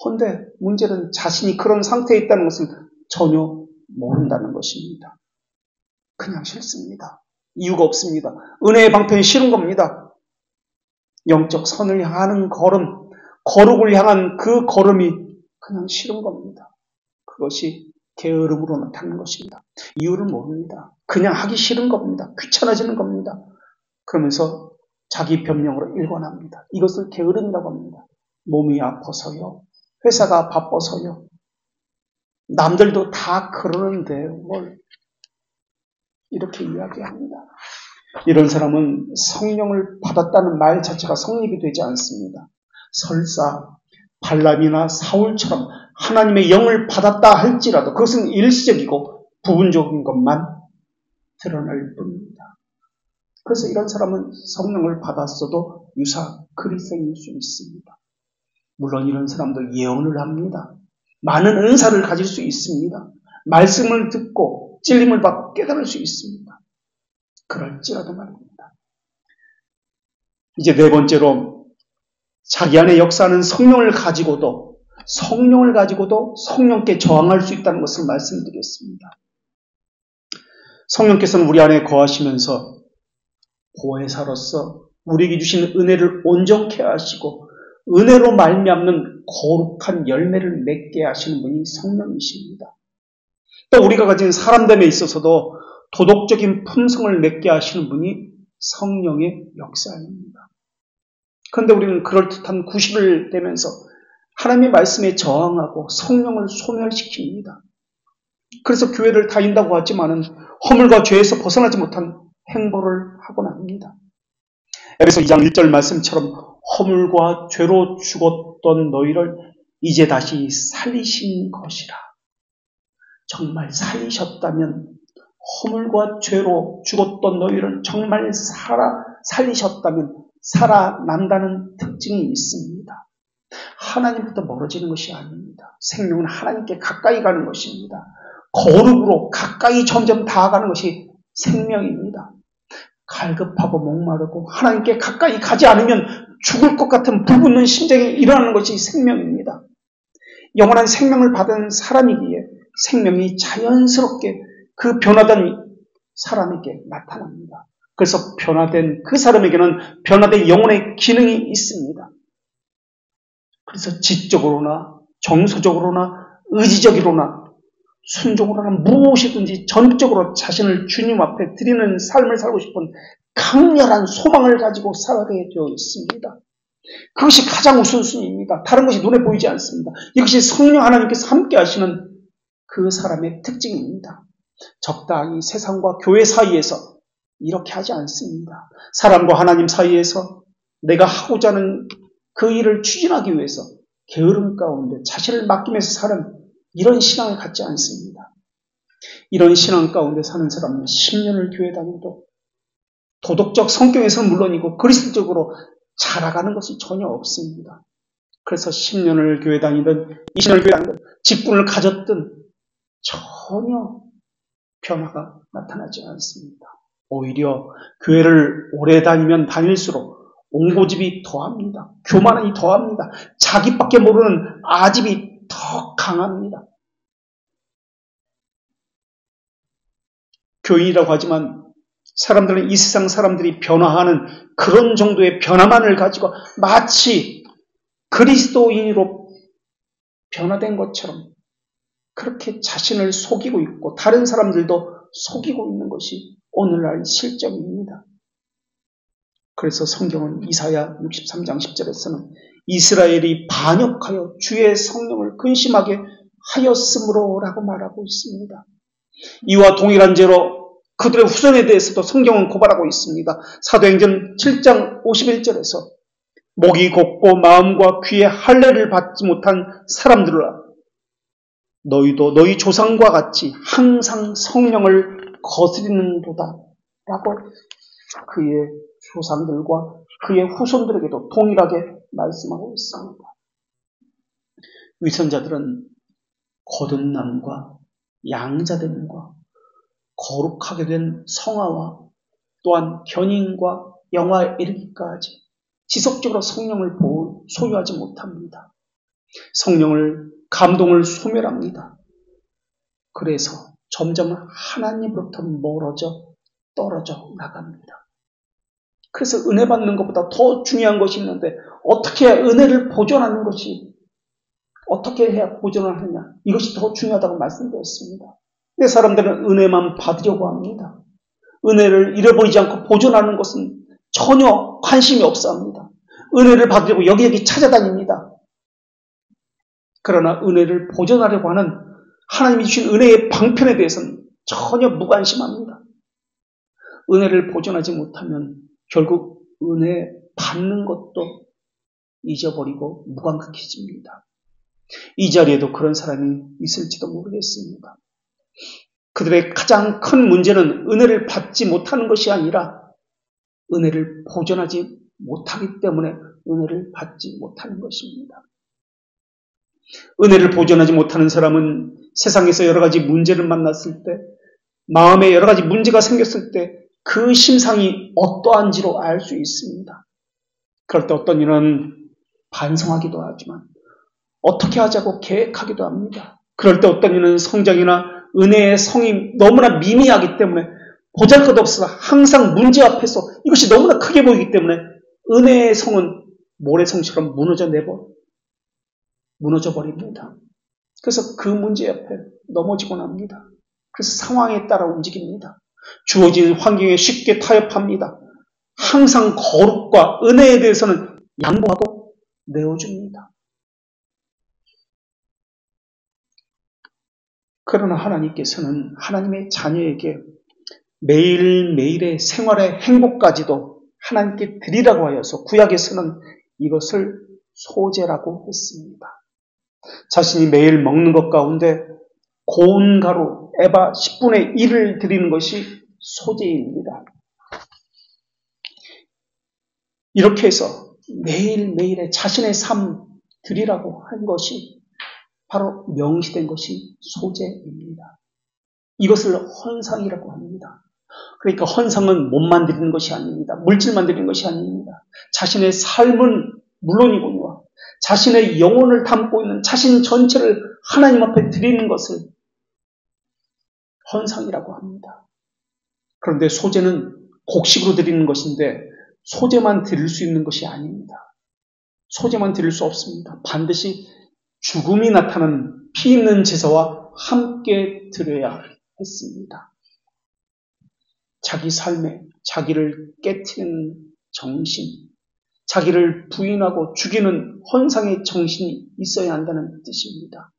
그런데 문제는 자신이 그런 상태에 있다는 것을 전혀 모른다는 것입니다. 그냥 싫습니다. 이유가 없습니다. 은혜의 방편이 싫은 겁니다. 영적 선을 향하는 걸음, 거룩을 향한 그 걸음이 그냥 싫은 겁니다. 그것이 게으름으로 나타나는 것입니다. 이유를 모릅니다. 그냥 하기 싫은 겁니다. 귀찮아지는 겁니다. 그러면서 자기 변명으로 일관합니다. 이것을 게으름이라고 합니다. 몸이 아파서요. 회사가 바빠서요. 남들도 다 그러는데 뭘 이렇게 이야기합니다. 이런 사람은 성령을 받았다는 말 자체가 성립이 되지 않습니다. 설사 발람이나 사울처럼 하나님의 영을 받았다 할지라도 그것은 일시적이고 부분적인 것만 드러날 뿐입니다. 그래서 이런 사람은 성령을 받았어도 유사 그리스도인일 수 있습니다. 물론 이런 사람들 예언을 합니다. 많은 은사를 가질 수 있습니다. 말씀을 듣고 찔림을 받고 깨달을 수 있습니다. 그럴지라도 말입니다. 이제 네 번째로 자기 안에 역사하는 성령을 가지고도 성령께 저항할 수 있다는 것을 말씀드리겠습니다. 성령께서는 우리 안에 거하시면서 보혜사로서 우리에게 주신 은혜를 온전케 하시고 은혜로 말미암는 거룩한 열매를 맺게 하시는 분이 성령이십니다. 또 우리가 가진 사람됨에 있어서도 도덕적인 품성을 맺게 하시는 분이 성령의 역사입니다. 그런데 우리는 그럴듯한 구실을 대면서 하나님의 말씀에 저항하고 성령을 소멸시킵니다. 그래서 교회를 다닌다고 하지만은 허물과 죄에서 벗어나지 못한 행보를 하곤 합니다. 에베소 2장 1절 말씀처럼 허물과 죄로 죽었던 너희를 이제 다시 살리신 것이라. 정말 살리셨다면 허물과 죄로 죽었던 너희를 정말 살리셨다면 살아난다는 특징이 있습니다. 하나님부터 멀어지는 것이 아닙니다. 생명은 하나님께 가까이 가는 것입니다. 거룩으로 가까이 점점 다가가는 것이 생명입니다. 갈급하고 목마르고 하나님께 가까이 가지 않으면 죽을 것 같은 불붙는 심정이 일어나는 것이 생명입니다. 영원한 생명을 받은 사람이기에 생명이 자연스럽게 그 변화된 사람에게 나타납니다. 그래서 변화된 그 사람에게는 변화된 영혼의 기능이 있습니다. 그래서 지적으로나 정서적으로나 의지적으로나 순종으로나 무엇이든지 전적으로 자신을 주님 앞에 드리는 삶을 살고 싶은 강렬한 소망을 가지고 살아가게 되어 있습니다. 그것이 가장 우선순위입니다. 다른 것이 눈에 보이지 않습니다. 이것이 성령 하나님께서 함께 하시는 그 사람의 특징입니다. 적당히 세상과 교회 사이에서 이렇게 하지 않습니다. 사람과 하나님 사이에서 내가 하고자 하는 그 일을 추진하기 위해서 게으름 가운데 자신을 맡기면서 사는 이런 신앙을 갖지 않습니다. 이런 신앙 가운데 사는 사람은 10년을 교회 다녀도 도덕적 성격에서는 물론이고 그리스도적으로 자라가는 것이 전혀 없습니다. 그래서 10년을 교회 다니든 20년을 교회 다니든 직분을 가졌든 전혀 변화가 나타나지 않습니다. 오히려 교회를 오래 다니면 다닐수록 옹고집이 더합니다. 교만이 더합니다. 자기밖에 모르는 아집이 더 강합니다. 교인이라고 하지만 사람들은 이 세상 사람들이 변화하는 그런 정도의 변화만을 가지고 마치 그리스도인으로 변화된 것처럼 그렇게 자신을 속이고 있고 다른 사람들도 속이고 있는 것이 오늘날 실정입니다. 그래서 성경은 이사야 63장 10절에서는 이스라엘이 반역하여 주의 성령을 근심하게 하였으므로 라고 말하고 있습니다. 이와 동일한 죄로 그들의 후손에 대해서도 성경은 고발하고 있습니다. 사도행전 7장 51절에서 목이 곱고 마음과 귀에 할례를 받지 못한 사람들아 너희도 너희 조상과 같이 항상 성령을 거스리는도다 라고 그의 조상들과 그의 후손들에게도 동일하게 말씀하고 있습니다. 위선자들은 거듭남과 양자됨과 거룩하게 된 성화와 또한 견인과 영화에 이르기까지 지속적으로 성령을 소유하지 못합니다. 성령을 감동을 소멸합니다. 그래서 점점 하나님으로부터 멀어져 떨어져 나갑니다. 그래서 은혜 받는 것보다 더 중요한 것이 있는데 어떻게 은혜를 보존하는 것이 어떻게 해야 보존을 하느냐 이것이 더 중요하다고 말씀드렸습니다. 근데 사람들은 은혜만 받으려고 합니다. 은혜를 잃어버리지 않고 보존하는 것은 전혀 관심이 없어 합니다. 은혜를 받으려고 여기저기 찾아다닙니다. 그러나 은혜를 보존하려고 하는 하나님이 주신 은혜의 방편에 대해서는 전혀 무관심합니다. 은혜를 보존하지 못하면 결국 은혜 받는 것도 잊어버리고 무감각해집니다. 이 자리에도 그런 사람이 있을지도 모르겠습니다. 그들의 가장 큰 문제는 은혜를 받지 못하는 것이 아니라 은혜를 보존하지 못하기 때문에 은혜를 받지 못하는 것입니다. 은혜를 보존하지 못하는 사람은 세상에서 여러 가지 문제를 만났을 때, 마음에 여러 가지 문제가 생겼을 때 그 심상이 어떠한지로 알 수 있습니다. 그럴 때 어떤 이는 반성하기도 하지만 어떻게 하자고 계획하기도 합니다. 그럴 때 어떤 이는 성장이나 은혜의 성이 너무나 미미하기 때문에 보잘것없어 항상 문제 앞에서 이것이 너무나 크게 보이기 때문에 은혜의 성은 모래성처럼 무너져 버립니다. 그래서 그 문제 앞에 넘어지곤 합니다. 그래서 상황에 따라 움직입니다. 주어진 환경에 쉽게 타협합니다. 항상 거룩과 은혜에 대해서는 양보하고 내어줍니다. 그러나 하나님께서는 하나님의 자녀에게 매일매일의 생활의 행복까지도 하나님께 드리라고 하여서 구약에서는 이것을 소제라고 했습니다. 자신이 매일 먹는 것 가운데 고운 가루 에바 10분의 1을 드리는 것이 소제입니다. 이렇게 해서 매일매일의 자신의 삶 드리라고 한 것이 바로 명시된 것이 소제입니다. 이것을 헌상이라고 합니다. 그러니까 헌상은 몸만 드리는 것이 아닙니다. 물질만 드리는 것이 아닙니다. 자신의 삶은 물론이군요. 자신의 영혼을 담고 있는 자신 전체를 하나님 앞에 드리는 것을 헌상이라고 합니다. 그런데 소제는 곡식으로 드리는 것인데 소제만 드릴 수 있는 것이 아닙니다. 소제만 드릴 수 없습니다. 반드시 죽음이 나타나는 피 있는 제사와 함께 드려야 했습니다. 자기 삶에 자기를 깨트리는 정신, 자기를 부인하고 죽이는 헌상의 정신이 있어야 한다는 뜻입니다.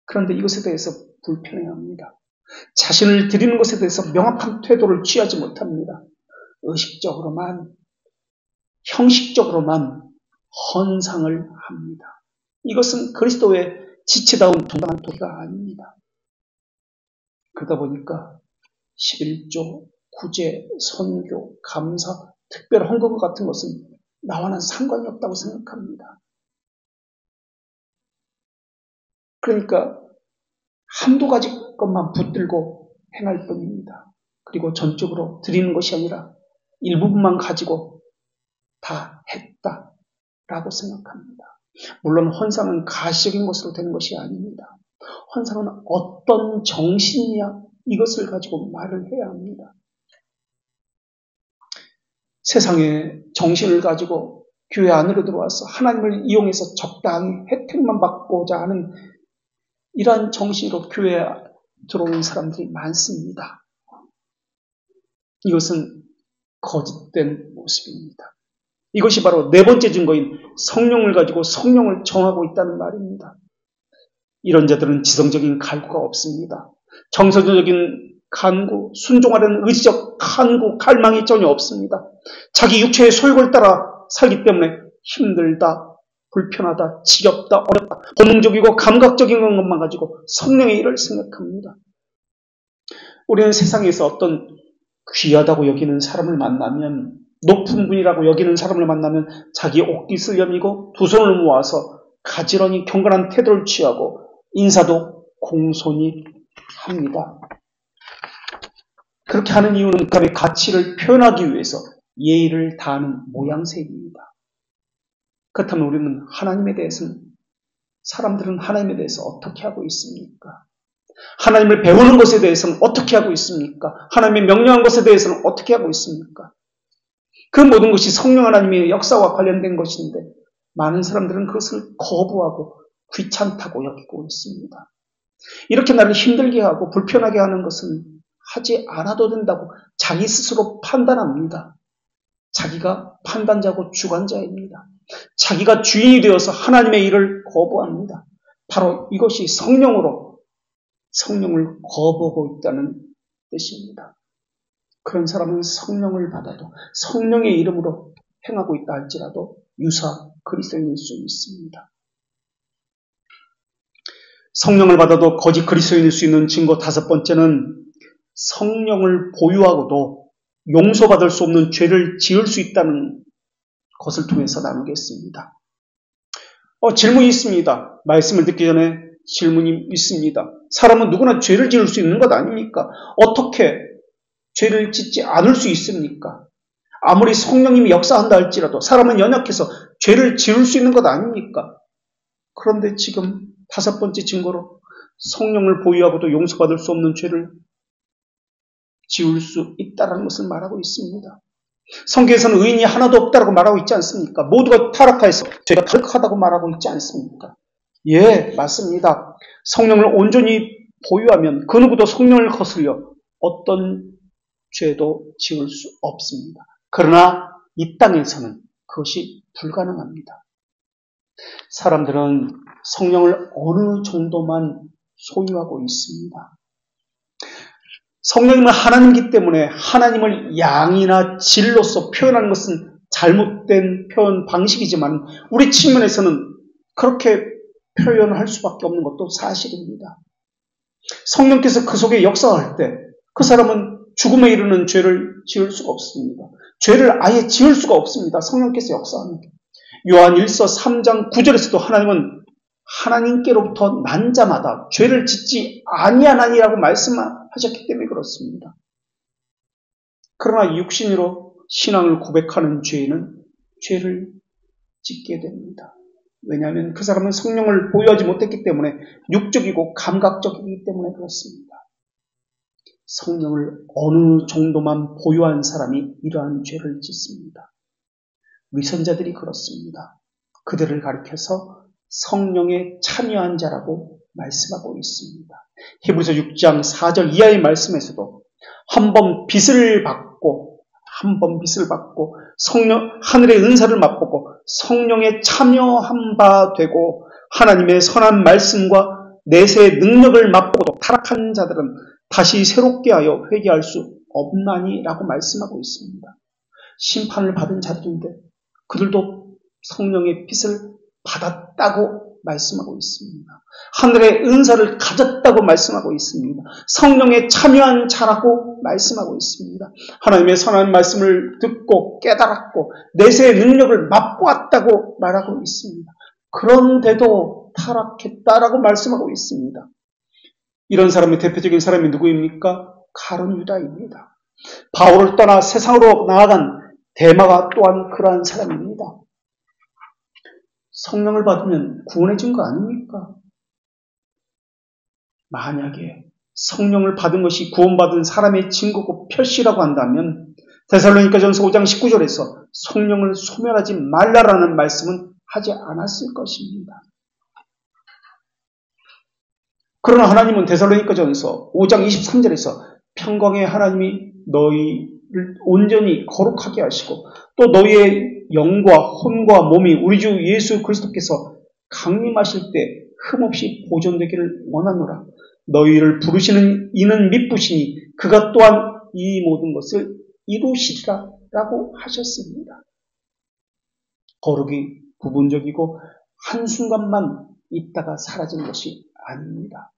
그런데 이것에 대해서 불편해합니다. 자신을 드리는 것에 대해서 명확한 태도를 취하지 못합니다. 의식적으로만, 형식적으로만 헌상을 합니다. 이것은 그리스도의 지체다운 정당한 도리가 아닙니다. 그러다 보니까 11조, 구제, 선교, 감사, 특별 헌금 같은 것은 나와는 상관이 없다고 생각합니다. 그러니까 한두 가지 것만 붙들고 행할 뿐입니다. 그리고 전적으로 드리는 것이 아니라 일부분만 가지고 다 했다라고 생각합니다. 물론 헌상은 가시적인 것으로 되는 것이 아닙니다. 헌상은 어떤 정신이냐 이것을 가지고 말을 해야 합니다. 세상의 정신을 가지고 교회 안으로 들어와서 하나님을 이용해서 적당히 혜택만 받고자 하는 이러한 정신으로 교회에 들어오는 사람들이 많습니다. 이것은 거짓된 모습입니다. 이것이 바로 네 번째 증거인 성령을 가지고 성령을 정하고 있다는 말입니다. 이런 자들은 지성적인 갈구가 없습니다. 정서적인 간구, 순종하려는 의지적 간구, 갈망이 전혀 없습니다. 자기 육체의 소욕을 따라 살기 때문에 힘들다, 불편하다, 지겹다, 어렵다, 본능적이고 감각적인 것만 가지고 성령의 일을 생각합니다. 우리는 세상에서 어떤 귀하다고 여기는 사람을 만나면, 높은 분이라고 여기는 사람을 만나면 자기 옷깃을 여미고 두 손을 모아서 가지런히 경건한 태도를 취하고 인사도 공손히 합니다. 그렇게 하는 이유는 그의 가치를 표현하기 위해서 예의를 다하는 모양새입니다. 그렇다면 우리는 하나님에 대해서는, 사람들은 하나님에 대해서 어떻게 하고 있습니까? 하나님을 배우는 것에 대해서는 어떻게 하고 있습니까? 하나님의 명령한 것에 대해서는 어떻게 하고 있습니까? 그 모든 것이 성령 하나님의 역사와 관련된 것인데 많은 사람들은 그것을 거부하고 귀찮다고 여기고 있습니다. 이렇게 나를 힘들게 하고 불편하게 하는 것은 하지 않아도 된다고 자기 스스로 판단합니다. 자기가 판단자고 주관자입니다. 자기가 주인이 되어서 하나님의 일을 거부합니다. 바로 이것이 성령을 거부하고 있다는 뜻입니다. 그런 사람은 성령을 받아도 성령의 이름으로 행하고 있다 할지라도 유사 그리스도인일 수 있습니다. 성령을 받아도 거짓 그리스도인일 수 있는 증거 다섯 번째는 성령을 보유하고도 용서받을 수 없는 죄를 지을 수 있다는 것을 통해서 나누겠습니다. 질문이 있습니다. 말씀을 듣기 전에 질문이 있습니다. 사람은 누구나 죄를 지을 수 있는 것 아닙니까? 어떻게 죄를 짓지 않을 수 있습니까? 아무리 성령님이 역사한다 할지라도 사람은 연약해서 죄를 지을 수 있는 것 아닙니까? 그런데 지금 다섯 번째 증거로 성령을 보유하고도 용서받을 수 없는 죄를 지을 수 있다는 것을 말하고 있습니다. 성경에서는 의인이 하나도 없다고 말하고 있지 않습니까? 모두가 타락하여서 죄가 타락하다고 말하고 있지 않습니까? 예, 맞습니다. 성령을 온전히 보유하면 그 누구도 성령을 거슬려 어떤 죄도 지을 수 없습니다. 그러나 이 땅에서는 그것이 불가능합니다. 사람들은 성령을 어느 정도만 소유하고 있습니다. 성령님은 하나님이기 때문에 하나님을 양이나 질로서 표현하는 것은 잘못된 표현 방식이지만 우리 측면에서는 그렇게 표현할 수밖에 없는 것도 사실입니다. 성령께서 그 속에 역사할 때 그 사람은 죽음에 이르는 죄를 지을 수가 없습니다. 죄를 아예 지을 수가 없습니다. 성령께서 역사하는. 요한 1서 3장 9절에서도 하나님은 하나님께로부터 난 자마다 죄를 짓지 아니하나니라고 말씀하셨기 때문에 그렇습니다. 그러나 육신으로 신앙을 고백하는 죄인은 죄를 짓게 됩니다. 왜냐하면 그 사람은 성령을 보유하지 못했기 때문에 육적이고 감각적이기 때문에 그렇습니다. 성령을 어느 정도만 보유한 사람이 이러한 죄를 짓습니다. 위선자들이 그렇습니다. 그들을 가리켜서 성령에 참여한 자라고 말씀하고 있습니다. 히브리서 6장 4절 이하의 말씀에서도 한 번 빚을 받고 성령 하늘의 은사를 맛보고 성령에 참여한 바 되고 하나님의 선한 말씀과 내세의 능력을 맛보고도 타락한 자들은 다시 새롭게 하여 회개할 수 없나니라고 말씀하고 있습니다. 심판을 받은 자들인데 그들도 성령의 빚을 받았다고 말씀하고 있습니다. 하늘의 은사를 가졌다고 말씀하고 있습니다. 성령에 참여한 자라고 말씀하고 있습니다. 하나님의 선한 말씀을 듣고 깨달았고 내세의 능력을 맛보았다고 말하고 있습니다. 그런데도 타락했다라고 말씀하고 있습니다. 이런 사람의 대표적인 사람이 누구입니까? 가룟 유다입니다. 바울을 떠나 세상으로 나아간 데마가 또한 그러한 사람입니다. 성령을 받으면 구원해진 거 아닙니까? 만약에 성령을 받은 것이 구원받은 사람의 증거고 표시라고 한다면 데살로니가전서 5장 19절에서 성령을 소멸하지 말라라는 말씀은 하지 않았을 것입니다. 그러나 하나님은 데살로니가전서 5장 23절에서 평강의 하나님이 너희를 온전히 거룩하게 하시고 또 너희의 영과 혼과 몸이 우리 주 예수 그리스도께서 강림하실 때 흠없이 보존되기를 원하노라. 너희를 부르시는 이는 미쁘시니 그가 또한 이 모든 것을 이루시리라 라고 하셨습니다. 거룩이 부분적이고 한순간만 있다가 사라진 것이 아닙니다.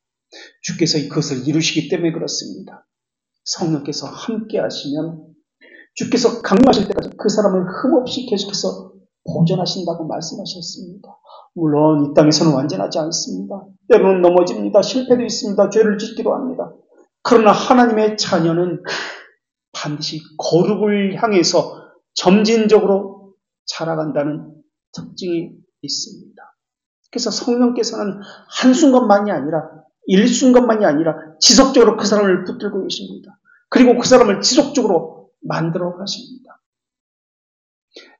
주께서 그것을 이루시기 때문에 그렇습니다. 성령께서 함께 하시면 주께서 강림하실 때까지 그 사람을 흠없이 계속해서 보존하신다고 말씀하셨습니다. 물론 이 땅에서는 완전하지 않습니다. 때로는 넘어집니다. 실패도 있습니다. 죄를 짓기도 합니다. 그러나 하나님의 자녀는 반드시 거룩을 향해서 점진적으로 자라간다는 특징이 있습니다. 그래서 성령께서는 한순간만이 아니라 일순간만이 아니라 지속적으로 그 사람을 붙들고 계십니다. 그리고 그 사람을 지속적으로 만들어 가십니다.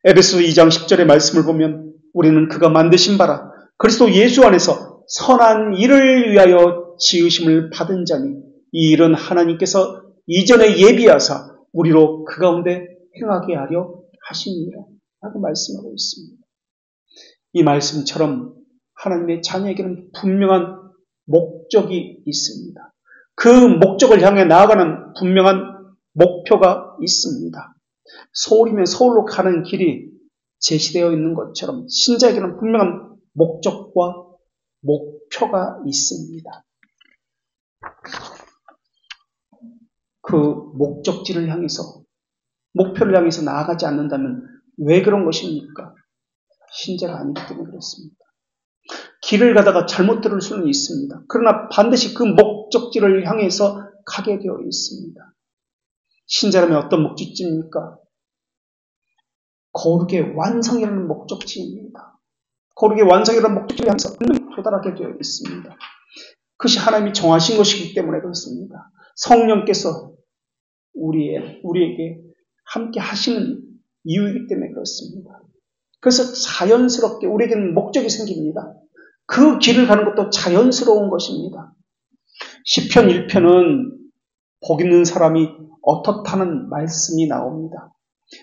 에베소 2장 10절의 말씀을 보면 우리는 그가 만드신 바라 그리스도 예수 안에서 선한 일을 위하여 지으심을 받은 자니 이 일은 하나님께서 이전에 예비하사 우리로 그 가운데 행하게 하려 하시니라 라고 말씀하고 있습니다. 이 말씀처럼 하나님의 자녀에게는 분명한 목적이 있습니다. 그 목적을 향해 나아가는 분명한 목표가 있습니다. 서울이면 서울로 가는 길이 제시되어 있는 것처럼 신자에게는 분명한 목적과 목표가 있습니다. 그 목적지를 향해서 목표를 향해서 나아가지 않는다면 왜 그런 것입니까? 신자가 아니기 때문에 그렇습니다. 길을 가다가 잘못 들을 수는 있습니다. 그러나 반드시 그 목적지를 향해서 가게 되어 있습니다. 신자라면 어떤 목적지입니까? 거룩의 완성이라는 목적지입니다. 거룩의 완성이라는 목적지를 향해서 도달하게 되어 있습니다. 그것이 하나님이 정하신 것이기 때문에 그렇습니다. 성령께서 우리에게 함께 하시는 이유이기 때문에 그렇습니다. 그래서 자연스럽게 우리에게는 목적이 생깁니다. 그 길을 가는 것도 자연스러운 것입니다. 시편 1편은 복 있는 사람이 어떻다는 말씀이 나옵니다.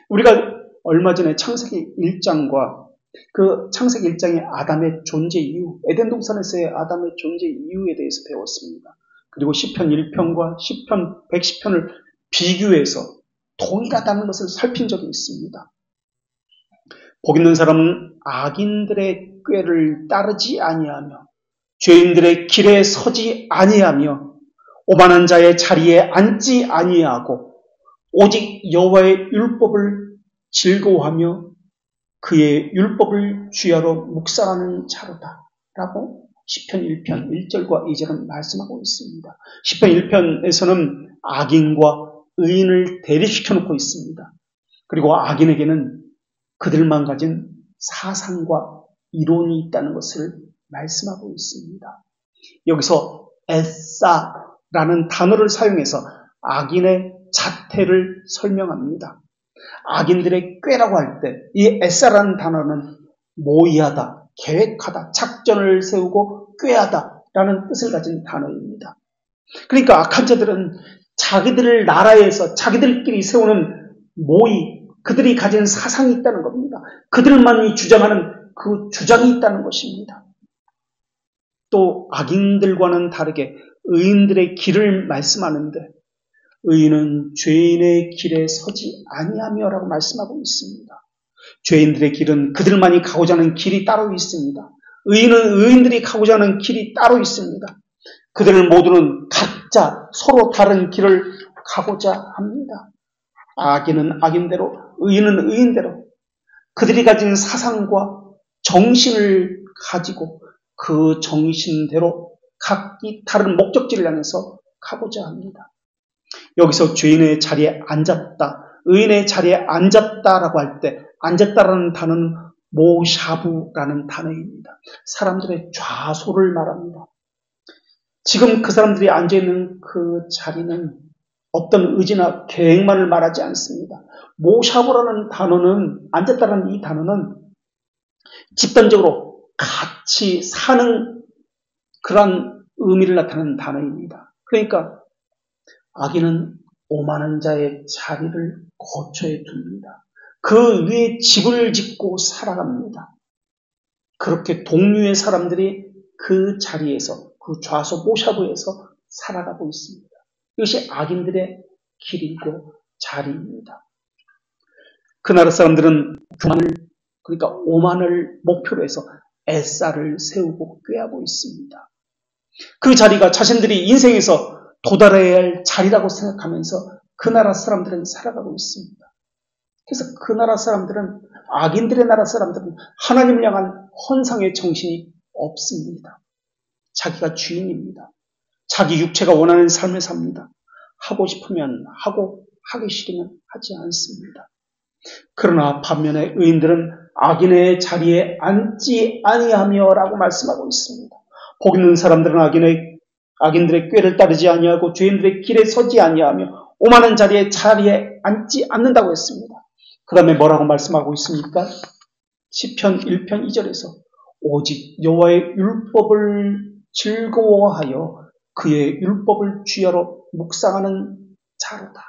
우리가 얼마 전에 창세기 1장과 그 창세기 1장의 아담의 존재 이유, 에덴 동산에서의 아담의 존재 이유에 대해서 배웠습니다. 그리고 시편 1편과 시편 110편을 비교해서 동일하다는 것을 살핀 적이 있습니다. 복 있는 사람은 악인들의 꾀를 따르지 아니하며 죄인들의 길에 서지 아니하며 오만한 자의 자리에 앉지 아니하고 오직 여호와의 율법을 즐거워하며 그의 율법을 주야로 묵상하는 자로다 라고 시편 1편 1절과 2절은 말씀하고 있습니다. 시편 1편에서는 악인과 의인을 대립시켜 놓고 있습니다. 그리고 악인에게는 그들만 가진 사상과 이론이 있다는 것을 말씀하고 있습니다. 여기서 에싸라는 단어를 사용해서 악인의 자태를 설명합니다. 악인들의 꾀라고 할 때 이 에싸라는 단어는 모의하다, 계획하다, 작전을 세우고 꾀하다라는 뜻을 가진 단어입니다. 그러니까 악한 자들은 자기들 나라에서 자기들끼리 세우는 모의, 그들이 가진 사상이 있다는 겁니다. 그들만이 주장하는 그 주장이 있다는 것입니다. 또 악인들과는 다르게 의인들의 길을 말씀하는데 의인은 죄인의 길에 서지 아니하며라고 말씀하고 있습니다. 죄인들의 길은 그들만이 가고자 하는 길이 따로 있습니다. 의인은 의인들이 가고자 하는 길이 따로 있습니다. 그들 모두는 각자 서로 다른 길을 가고자 합니다. 악인은 악인대로, 의인은 의인대로 그들이 가진 사상과 정신을 가지고 그 정신대로 각기 다른 목적지를 향해서 가고자 합니다. 여기서 죄인의 자리에 앉았다, 의인의 자리에 앉았다라고 할 때 앉았다라는 단어는 모샤부라는 단어입니다. 사람들의 좌소를 말합니다. 지금 그 사람들이 앉아있는 그 자리는 어떤 의지나 계획만을 말하지 않습니다. 모샤부라는 단어는, 앉았다라는 이 단어는 집단적으로 같이 사는 그런 의미를 나타내는 단어입니다. 그러니까 악인은 오만한 자의 자리를 거처에 둡니다. 그 위에 집을 짓고 살아갑니다. 그렇게 동류의 사람들이 그 자리에서, 그 좌소 모샤부에서 살아가고 있습니다. 이것이 악인들의 길이고 자리입니다. 그 나라 사람들은 교만을, 그러니까 오만을 목표로 해서 에싸를 세우고 꾀하고 있습니다. 그 자리가 자신들이 인생에서 도달해야 할 자리라고 생각하면서 그 나라 사람들은 살아가고 있습니다. 그래서 그 나라 사람들은, 악인들의 나라 사람들은 하나님을 향한 헌상의 정신이 없습니다. 자기가 주인입니다. 자기 육체가 원하는 삶을 삽니다. 하고 싶으면 하고 하기 싫으면 하지 않습니다. 그러나 반면에 의인들은 악인의 자리에 앉지 아니하며라고 말씀하고 있습니다. 복 있는 사람들은 악인들의 꾀를 따르지 아니하고 죄인들의 길에 서지 아니하며 오만한 자리에 앉지 않는다고 했습니다. 그 다음에 뭐라고 말씀하고 있습니까? 시편 1편 2절에서 오직 여호와의 율법을 즐거워하여 그의 율법을 주야로 묵상하는 자로다.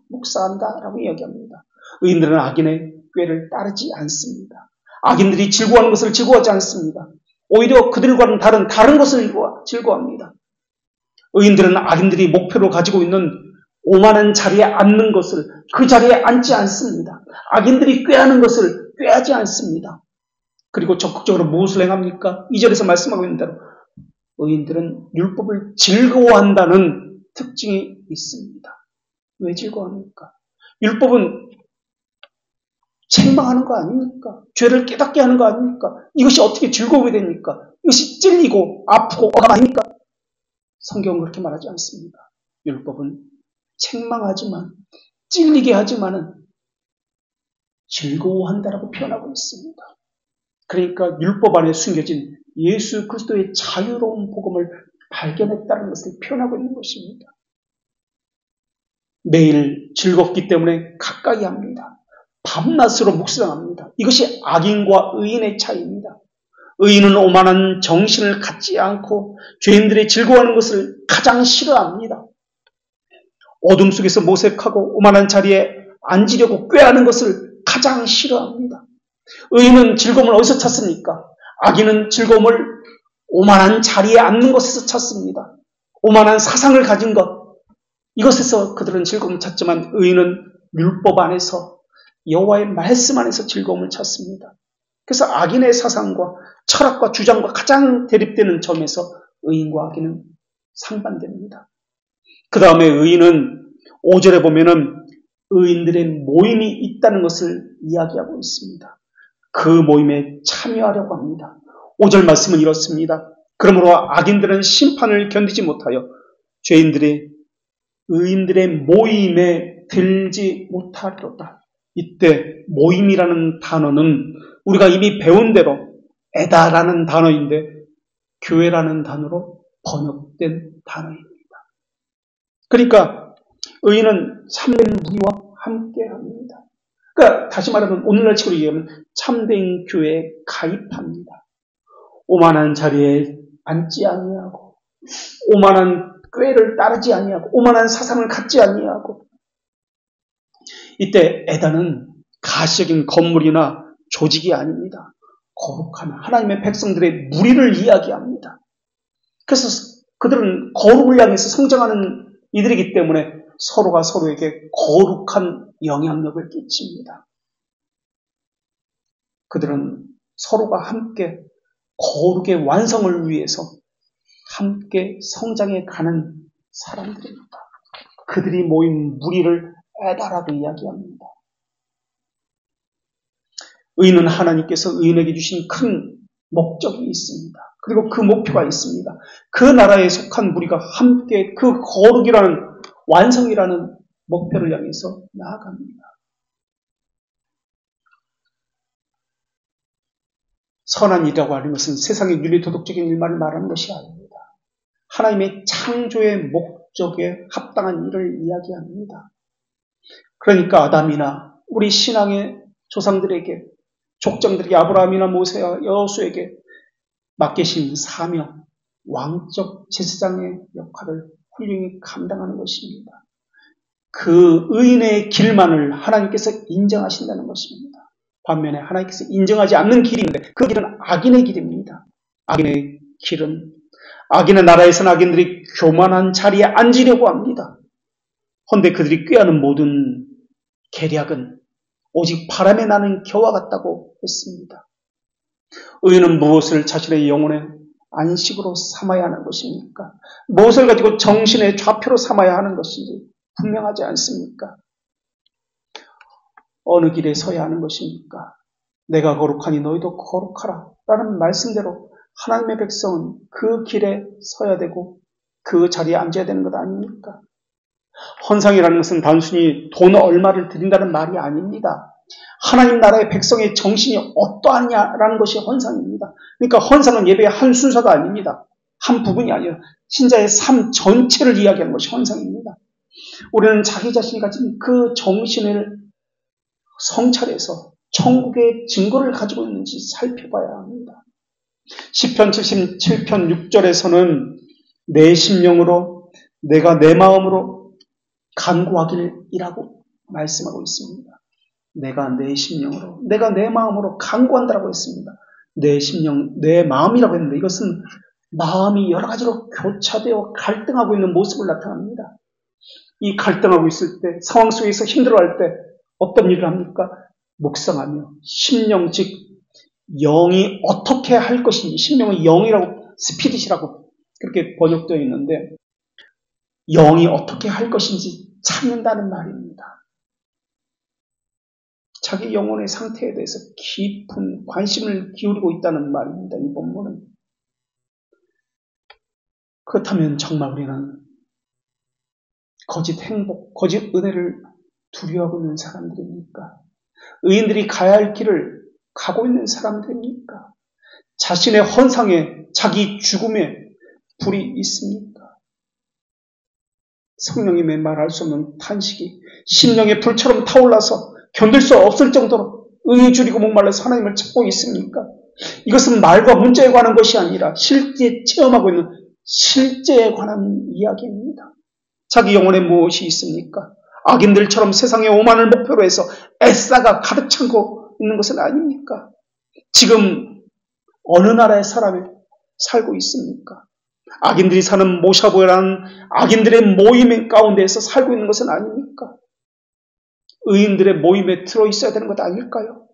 묵상한다라고 이야기합니다. 의인들은 악인의 꾀를 따르지 않습니다. 악인들이 즐거워하는 것을 즐거워하지 않습니다. 오히려 그들과는 다른 것을 즐거워합니다. 의인들은 악인들이 목표로 가지고 있는 오만한 자리에 앉는 것을, 그 자리에 앉지 않습니다. 악인들이 꾀하는 것을 꾀하지 않습니다. 그리고 적극적으로 무엇을 행합니까? 2절에서 말씀하고 있는 대로 의인들은 율법을 즐거워한다는 특징이 있습니다. 왜 즐거워합니까? 율법은 책망하는 거 아닙니까? 죄를 깨닫게 하는 거 아닙니까? 이것이 어떻게 즐거움이 됩니까? 이것이 찔리고 아프고 억압 아닙니까? 성경은 그렇게 말하지 않습니다. 율법은 책망하지만, 찔리게 하지만은 즐거워한다라고 표현하고 있습니다. 그러니까 율법 안에 숨겨진 예수 그리스도의 자유로운 복음을 발견했다는 것을 표현하고 있는 것입니다. 매일 즐겁기 때문에 가까이 합니다. 밤낮으로 묵상합니다. 이것이 악인과 의인의 차이입니다. 의인은 오만한 정신을 갖지 않고 죄인들이 즐거워하는 것을 가장 싫어합니다. 어둠 속에서 모색하고 오만한 자리에 앉으려고 꾀하는 것을 가장 싫어합니다. 의인은 즐거움을 어디서 찾습니까? 악인은 즐거움을 오만한 자리에 앉는 것에서 찾습니다. 오만한 사상을 가진 것, 이것에서 그들은 즐거움을 찾지만 의인은 율법 안에서, 여호와의 말씀 안에서 즐거움을 찾습니다. 그래서 악인의 사상과 철학과 주장과 가장 대립되는 점에서 의인과 악인은 상반됩니다. 그 다음에 의인은 5절에 보면은 의인들의 모임이 있다는 것을 이야기하고 있습니다. 그 모임에 참여하려고 합니다. 5절 말씀은 이렇습니다. 그러므로 악인들은 심판을 견디지 못하여 의인들의 모임에 들지 못하리로다. 이때 모임이라는 단어는 우리가 이미 배운 대로 에다라는 단어인데 교회라는 단어로 번역된 단어입니다. 그러니까 의인은 참된 무리와 함께합니다. 그러니까 다시 말하면 오늘날 식으로 얘기하면 참된 교회에 가입합니다. 오만한 자리에 앉지 아니하고, 오만한 꾀를 따르지 아니하고, 오만한 사상을 갖지 아니하고. 이때 에다는 가시적인 건물이나 조직이 아닙니다. 거룩한 하나님의 백성들의 무리를 이야기합니다. 그래서 그들은 거룩을 향해서 성장하는 이들이기 때문에 서로가 서로에게 거룩한 영향력을 끼칩니다. 그들은 서로가 함께 거룩의 완성을 위해서 함께 성장해 가는 사람들입니다. 그들이 모인 무리를 에다라고 이야기합니다. 의인은 하나님께서 의인에게 주신 큰 목적이 있습니다. 그리고 그 목표가 있습니다. 그 나라에 속한 무리가 함께 그 거룩이라는 완성이라는 목표를 향해서 나아갑니다. 선한 일이라고 하는 것은 세상의 윤리도덕적인 일만을 말하는 것이 아닙니다. 하나님의 창조의 목적에 합당한 일을 이야기합니다. 그러니까 아담이나 우리 신앙의 조상들에게, 족장들에게, 아브라함이나 모세와 여호수에게 맡기신 사명, 왕적 제사장의 역할을 훌륭히 감당하는 것입니다. 그 의인의 길만을 하나님께서 인정하신다는 것입니다. 반면에 하나님께서 인정하지 않는 길이 있는데 그 길은 악인의 길입니다. 악인의 길은, 악인의 나라에서는 악인들이 교만한 자리에 앉으려고 합니다. 헌데 그들이 꾀하는 모든 계략은 오직 바람에 나는 겨와 같다고 했습니다. 의인은 무엇을 자신의 영혼의 안식으로 삼아야 하는 것입니까? 무엇을 가지고 정신의 좌표로 삼아야 하는 것인지 분명하지 않습니까? 어느 길에 서야 하는 것입니까? 내가 거룩하니 너희도 거룩하라 라는 말씀대로 하나님의 백성은 그 길에 서야 되고 그 자리에 앉아야 되는 것 아닙니까? 헌상이라는 것은 단순히 돈 얼마를 드린다는 말이 아닙니다. 하나님 나라의 백성의 정신이 어떠하냐라는 것이 헌상입니다. 그러니까 헌상은 예배의 한 순서가 아닙니다. 한 부분이 아니라 신자의 삶 전체를 이야기하는 것이 헌상입니다. 우리는 자기 자신이 가진 그 정신을 성찰해서 천국의 증거를 가지고 있는지 살펴봐야 합니다. 시편 77편 6절에서는 내 심령으로 내가 내 마음으로 간구하기를이라고 말씀하고 있습니다. 내가 내 심령으로, 내가 내 마음으로 간구한다라고 했습니다. 내 심령, 내 마음이라고 했는데 이것은 마음이 여러 가지로 교차되어 갈등하고 있는 모습을 나타납니다. 이 갈등하고 있을 때, 상황 속에서 힘들어할 때 어떤 일을 합니까? 묵상하며 심령, 즉 영이 어떻게 할 것인지, 심령은 영이라고, 스피릿이라고 그렇게 번역되어 있는데 영이 어떻게 할 것인지 찾는다는 말입니다. 자기 영혼의 상태에 대해서 깊은 관심을 기울이고 있다는 말입니다. 이 본문은. 그렇다면 정말 우리는 거짓 행복, 거짓 은혜를 두려워하고 있는 사람들입니까? 의인들이 가야 할 길을 가고 있는 사람들입니까? 자신의 헌상에, 자기 죽음에 불이 있습니까? 성령님의 말할 수 없는 탄식이 심령의 불처럼 타올라서 견딜 수 없을 정도로 의에 줄이고 목말라서 하나님을 찾고 있습니까? 이것은 말과 문자에 관한 것이 아니라 실제 체험하고 있는 실제에 관한 이야기입니다. 자기 영혼에 무엇이 있습니까? 악인들처럼 세상의 오만을 목표로 해서 애싸가 가득 차고 있는 것은 아닙니까? 지금 어느 나라의 사람이 살고 있습니까? 악인들이 사는 모샤보라는 악인들의 모임 가운데에서 살고 있는 것은 아닙니까? 의인들의 모임에 들어있어야 되는 것 아닐까요?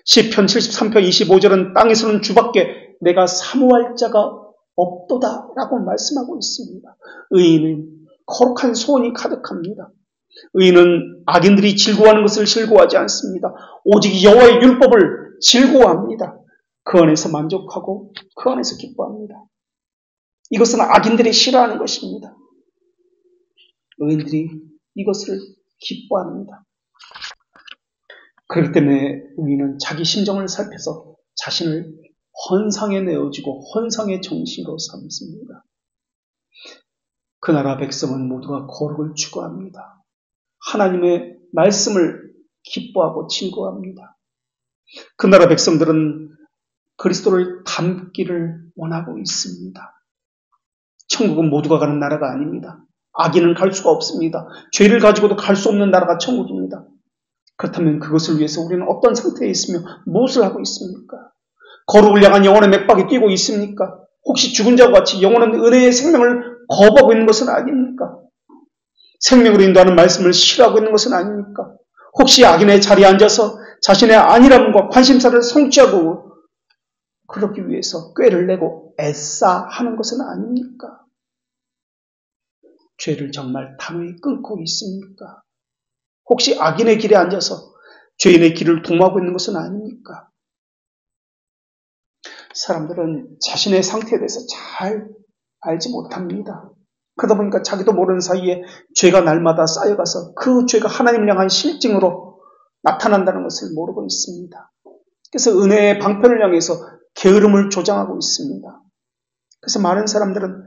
시편 73편 25절은 땅에서는 주밖에 내가 사모할 자가 없도다 라고 말씀하고 있습니다. 의인은 거룩한 소원이 가득합니다. 의인은 악인들이 즐거워하는 것을 즐거워하지 않습니다. 오직 여호와의 율법을 즐거워합니다. 그 안에서 만족하고 그 안에서 기뻐합니다. 이것은 악인들이 싫어하는 것입니다. 의인들이 이것을 기뻐합니다. 그렇기 때문에 의인은 자기 심정을 살펴서 자신을 헌상에 내어주고 헌상의 정신으로 삼습니다. 그 나라 백성은 모두가 거룩을 추구합니다. 하나님의 말씀을 기뻐하고 즐거워합니다. 그 나라 백성들은 그리스도를 닮기를 원하고 있습니다. 천국은 모두가 가는 나라가 아닙니다. 악인은 갈 수가 없습니다. 죄를 가지고도 갈 수 없는 나라가 천국입니다. 그렇다면 그것을 위해서 우리는 어떤 상태에 있으며 무엇을 하고 있습니까? 거룩을 향한 영혼의 맥박이 뛰고 있습니까? 혹시 죽은 자와 같이 영혼은 은혜의 생명을 거부하고 있는 것은 아닙니까? 생명으로 인도하는 말씀을 싫어하고 있는 것은 아닙니까? 혹시 악인의 자리에 앉아서 자신의 안일함과 관심사를 성취하고 그러기 위해서 꾀를 내고 애써 하는 것은 아닙니까? 죄를 정말 단호히 끊고 있습니까? 혹시 악인의 길에 앉아서 죄인의 길을 도모하고 있는 것은 아닙니까? 사람들은 자신의 상태에 대해서 잘 알지 못합니다. 그러다 보니까 자기도 모르는 사이에 죄가 날마다 쌓여가서 그 죄가 하나님을 향한 실증으로 나타난다는 것을 모르고 있습니다. 그래서 은혜의 방편을 향해서 게으름을 조장하고 있습니다. 그래서 많은 사람들은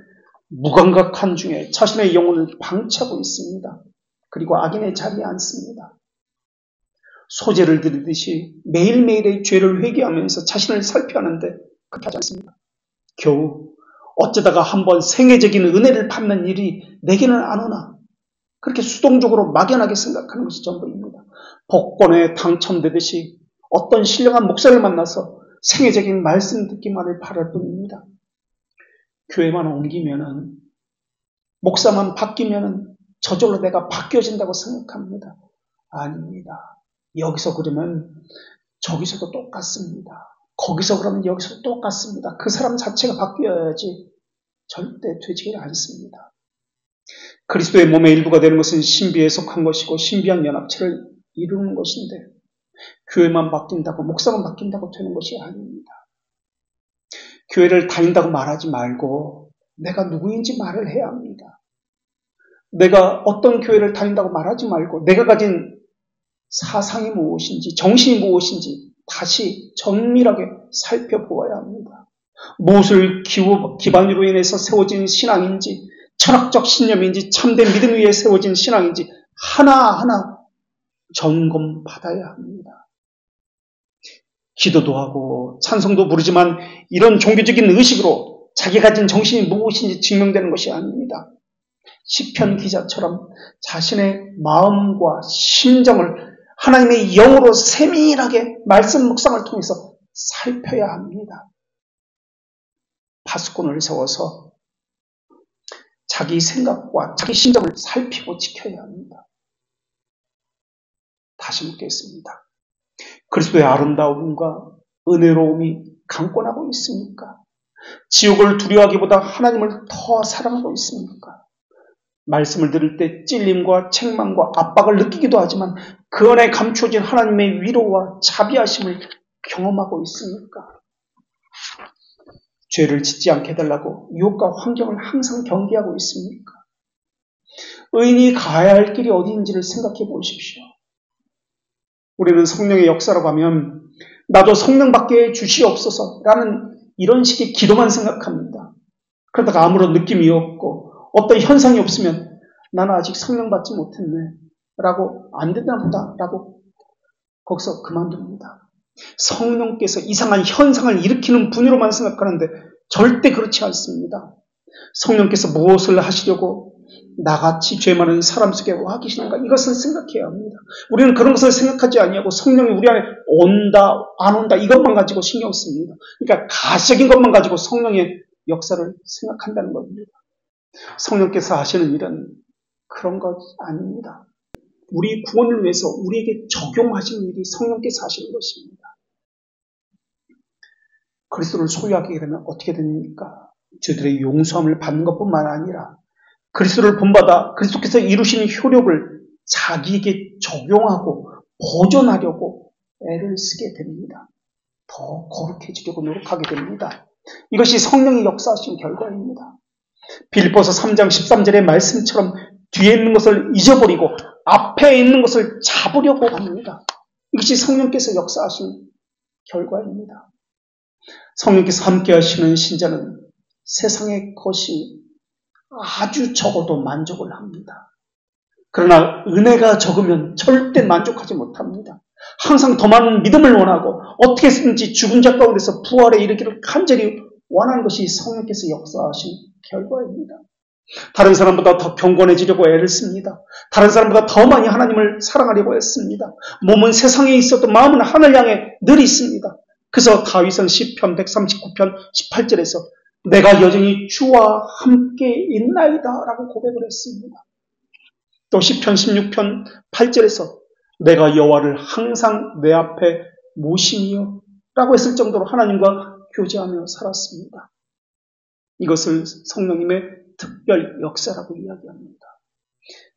무감각한 중에 자신의 영혼을 방치하고 있습니다. 그리고 악인의 자리에 앉습니다. 소재를 들이듯이 매일매일의 죄를 회개하면서 자신을 살펴하는데 그렇게 하지 않습니다. 겨우 어쩌다가 한번 생애적인 은혜를 받는 일이 내게는 안 오나 그렇게 수동적으로 막연하게 생각하는 것이 전부입니다. 복권에 당첨되듯이 어떤 신령한 목사를 만나서 생애적인 말씀 듣기만을 바랄 뿐입니다. 교회만 옮기면은 목사만 바뀌면은 저절로 내가 바뀌어진다고 생각합니다. 아닙니다. 여기서 그러면 저기서도 똑같습니다. 거기서 그러면 여기서 똑같습니다. 그 사람 자체가 바뀌어야지 절대 되지 않습니다. 그리스도의 몸의 일부가 되는 것은 신비에 속한 것이고 신비한 연합체를 이루는 것인데 교회만 바뀐다고 목사만 바뀐다고 되는 것이 아닙니다. 교회를 다닌다고 말하지 말고 내가 누구인지 말을 해야 합니다. 내가 어떤 교회를 다닌다고 말하지 말고 내가 가진 사상이 무엇인지 정신이 무엇인지 다시 정밀하게 살펴보아야 합니다. 무엇을 기반으로 인해서 세워진 신앙인지 철학적 신념인지 참된 믿음 위에 세워진 신앙인지 하나하나 점검받아야 합니다. 기도도 하고 찬송도 부르지만 이런 종교적인 의식으로 자기가 가진 정신이 무엇인지 증명되는 것이 아닙니다. 시편 기자처럼 자신의 마음과 심정을 하나님의 영으로 세밀하게 말씀 묵상을 통해서 살펴야 합니다. 파수꾼을 세워서 자기 생각과 자기 심정을 살피고 지켜야 합니다. 다시 묻겠습니다. 그리스도의 아름다움과 은혜로움이 강권하고 있습니까? 지옥을 두려워하기보다 하나님을 더 사랑하고 있습니까? 말씀을 들을 때 찔림과 책망과 압박을 느끼기도 하지만 그 안에 감추어진 하나님의 위로와 자비하심을 경험하고 있습니까? 죄를 짓지 않게 해달라고 유혹과 환경을 항상 경계하고 있습니까? 의인이 가야 할 길이 어디인지를 생각해 보십시오. 우리는 성령의 역사라고 하면 나도 성령 받게 주시옵소서라는 이런 식의 기도만 생각합니다. 그러다가 아무런 느낌이 없고 어떤 현상이 없으면 나는 아직 성령 받지 못했네 라고 안 됐나 보다 라고 거기서 그만둡니다. 성령께서 이상한 현상을 일으키는 분으로만 생각하는데 절대 그렇지 않습니다. 성령께서 무엇을 하시려고 나같이 죄 많은 사람 속에 와 계시는가? 이것을 생각해야 합니다. 우리는 그런 것을 생각하지 아니하고 성령이 우리 안에 온다, 안 온다 이것만 가지고 신경 씁니다. 그러니까 가시적인 것만 가지고 성령의 역사를 생각한다는 겁니다. 성령께서 하시는 일은 그런 것 아닙니다. 우리 구원을 위해서 우리에게 적용하시는 일이 성령께서 하시는 것입니다. 그리스도를 소유하게 되면 어떻게 됩니까? 저들의 용서함을 받는 것뿐만 아니라 그리스도를 본받아 그리스도께서 이루신 효력을 자기에게 적용하고 보존하려고 애를 쓰게 됩니다. 더 거룩해지려고 노력하게 됩니다. 이것이 성령이 역사하신 결과입니다. 빌립보서 3장 13절의 말씀처럼 뒤에 있는 것을 잊어버리고 앞에 있는 것을 잡으려고 합니다. 이것이 성령께서 역사하신 결과입니다. 성령께서 함께 하시는 신자는 세상의 것이 아주 적어도 만족을 합니다. 그러나 은혜가 적으면 절대 만족하지 못합니다. 항상 더 많은 믿음을 원하고 어떻게 해서든지 죽은 자 가운데서 부활에 이르기를 간절히 원하는 것이 성령께서 역사하신 결과입니다. 다른 사람보다 더 경건해지려고 애를 씁니다. 다른 사람보다 더 많이 하나님을 사랑하려고 했습니다. 몸은 세상에 있어도 마음은 하늘 향해 늘 있습니다. 그래서 다윗은 시편 139편 18절에서 내가 여전히 주와 함께 있나이다 라고 고백을 했습니다. 또 시편 16편 8절에서 내가 여호와를 항상 내 앞에 모시니요 라고 했을 정도로 하나님과 교제하며 살았습니다. 이것을 성령님의 특별 역사라고 이야기합니다.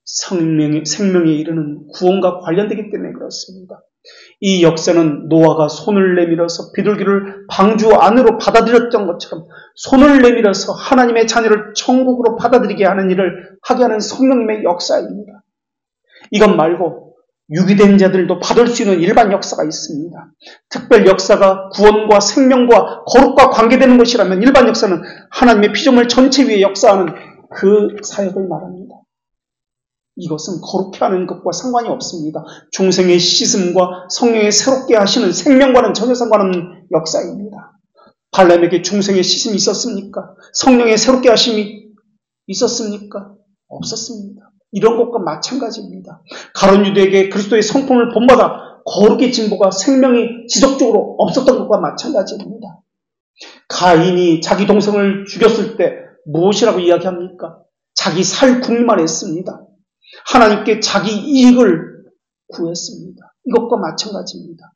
생명에 이르는 구원과 관련되기 때문에 그렇습니다. 이 역사는 노아가 손을 내밀어서 비둘기를 방주 안으로 받아들였던 것처럼 손을 내밀어서 하나님의 자녀를 천국으로 받아들이게 하는 일을 하게 하는 성령님의 역사입니다. 이것 말고 유기된 자들도 받을 수 있는 일반 역사가 있습니다. 특별 역사가 구원과 생명과 거룩과 관계되는 것이라면 일반 역사는 하나님의 피조물 전체 위에 역사하는 그 사역을 말합니다. 이것은 거룩해 하는 것과 상관이 없습니다. 중생의 씻음과 성령의 새롭게 하시는 생명과는 전혀 상관없는 역사입니다. 발람에게 중생의 씻음이 있었습니까? 성령의 새롭게 하심이 있었습니까? 없었습니다. 이런 것과 마찬가지입니다. 가룟 유대에게 그리스도의 성품을 본받아 거룩의 진보가 생명이 지속적으로 없었던 것과 마찬가지입니다. 가인이 자기 동생을 죽였을 때 무엇이라고 이야기합니까? 자기 살 궁리만 했습니다. 하나님께 자기 이익을 구했습니다. 이것과 마찬가지입니다.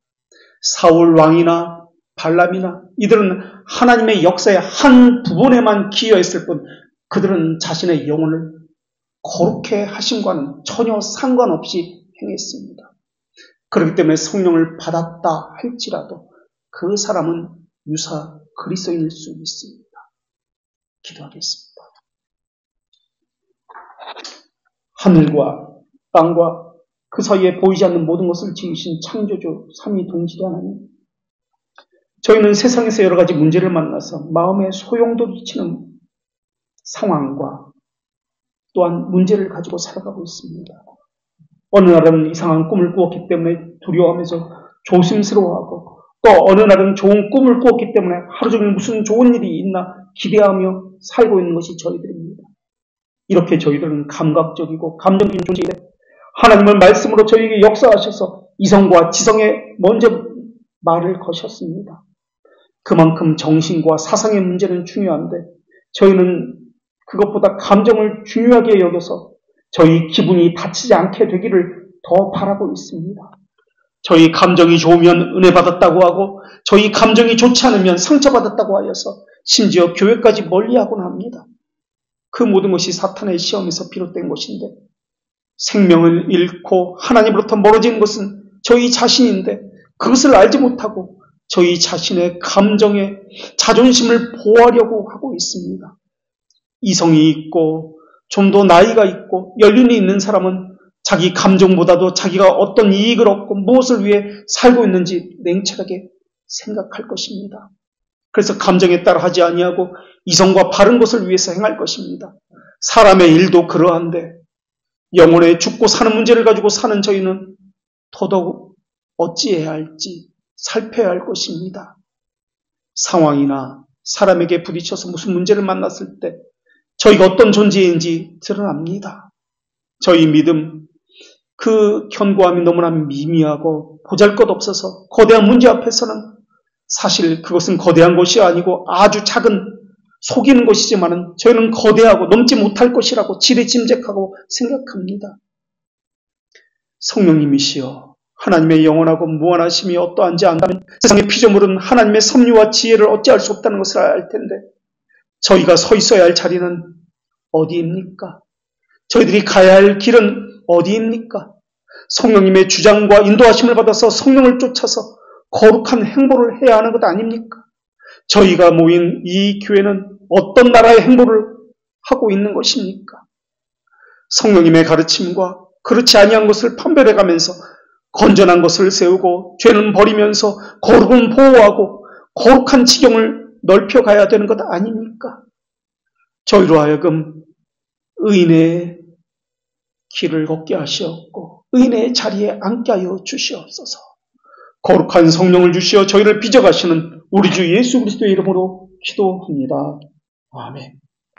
사울 왕이나 발람이나 이들은 하나님의 역사의 한 부분에만 기여했을 뿐 그들은 자신의 영혼을 거룩해 하심과는 전혀 상관없이 행했습니다. 그렇기 때문에 성령을 받았다 할지라도 그 사람은 유사 그리스도인일 수 있습니다. 기도하겠습니다. 하늘과 땅과 그 사이에 보이지 않는 모든 것을 지으신 창조주 삼위동지대 하나님, 저희는 세상에서 여러 가지 문제를 만나서 마음에 소용돌이 치는 상황과 또한 문제를 가지고 살아가고 있습니다. 어느 날은 이상한 꿈을 꾸었기 때문에 두려워하면서 조심스러워하고 또 어느 날은 좋은 꿈을 꾸었기 때문에 하루 종일 무슨 좋은 일이 있나 기대하며 살고 있는 것이 저희들입니다. 이렇게 저희들은 감각적이고 감정적인 존재인데 하나님은 말씀으로 저희에게 역사하셔서 이성과 지성에 먼저 말을 거셨습니다. 그만큼 정신과 사상의 문제는 중요한데 저희는 그것보다 감정을 중요하게 여겨서 저희 기분이 다치지 않게 되기를 더 바라고 있습니다. 저희 감정이 좋으면 은혜 받았다고 하고 저희 감정이 좋지 않으면 상처받았다고 하여서 심지어 교회까지 멀리하곤 합니다. 그 모든 것이 사탄의 시험에서 비롯된 것인데 생명을 잃고 하나님으로부터 멀어진 것은 저희 자신인데 그것을 알지 못하고 저희 자신의 감정에 자존심을 보호하려고 하고 있습니다. 이성이 있고 좀 더 나이가 있고 연륜이 있는 사람은 자기 감정보다도 자기가 어떤 이익을 얻고 무엇을 위해 살고 있는지 냉철하게 생각할 것입니다. 그래서 감정에 따라 하지 아니하고 이성과 바른 것을 위해서 행할 것입니다. 사람의 일도 그러한데 영혼에 죽고 사는 문제를 가지고 사는 저희는 더더욱 어찌해야 할지 살펴야 할 것입니다. 상황이나 사람에게 부딪혀서 무슨 문제를 만났을 때 저희가 어떤 존재인지 드러납니다. 저희 믿음, 그 견고함이 너무나 미미하고 보잘것없어서 거대한 문제 앞에서는 사실 그것은 거대한 것이 아니고 아주 작은 속이는 것이지만 저희는 거대하고 넘지 못할 것이라고 지레짐작하고 생각합니다. 성령님이시여, 하나님의 영원하고 무한하심이 어떠한지 안다면 세상의 피조물은 하나님의 섭리와 지혜를 어찌할 수 없다는 것을 알 텐데 저희가 서 있어야 할 자리는 어디입니까? 저희들이 가야 할 길은 어디입니까? 성령님의 주장과 인도하심을 받아서 성령을 쫓아서 거룩한 행보를 해야 하는 것 아닙니까? 저희가 모인 이 교회는 어떤 나라의 행보를 하고 있는 것입니까? 성령님의 가르침과 그렇지 아니한 것을 판별해가면서 건전한 것을 세우고 죄는 버리면서 거룩은 보호하고 거룩한 지경을 넓혀가야 되는 것 아닙니까? 저희로 하여금 의인의 길을 걷게 하시옵고 의인의 자리에 앉게 하여 주시옵소서. 거룩한 성령을 주시어 저희를 빚어가시는 우리 주 예수 그리스도의 이름으로 기도합니다. 아멘.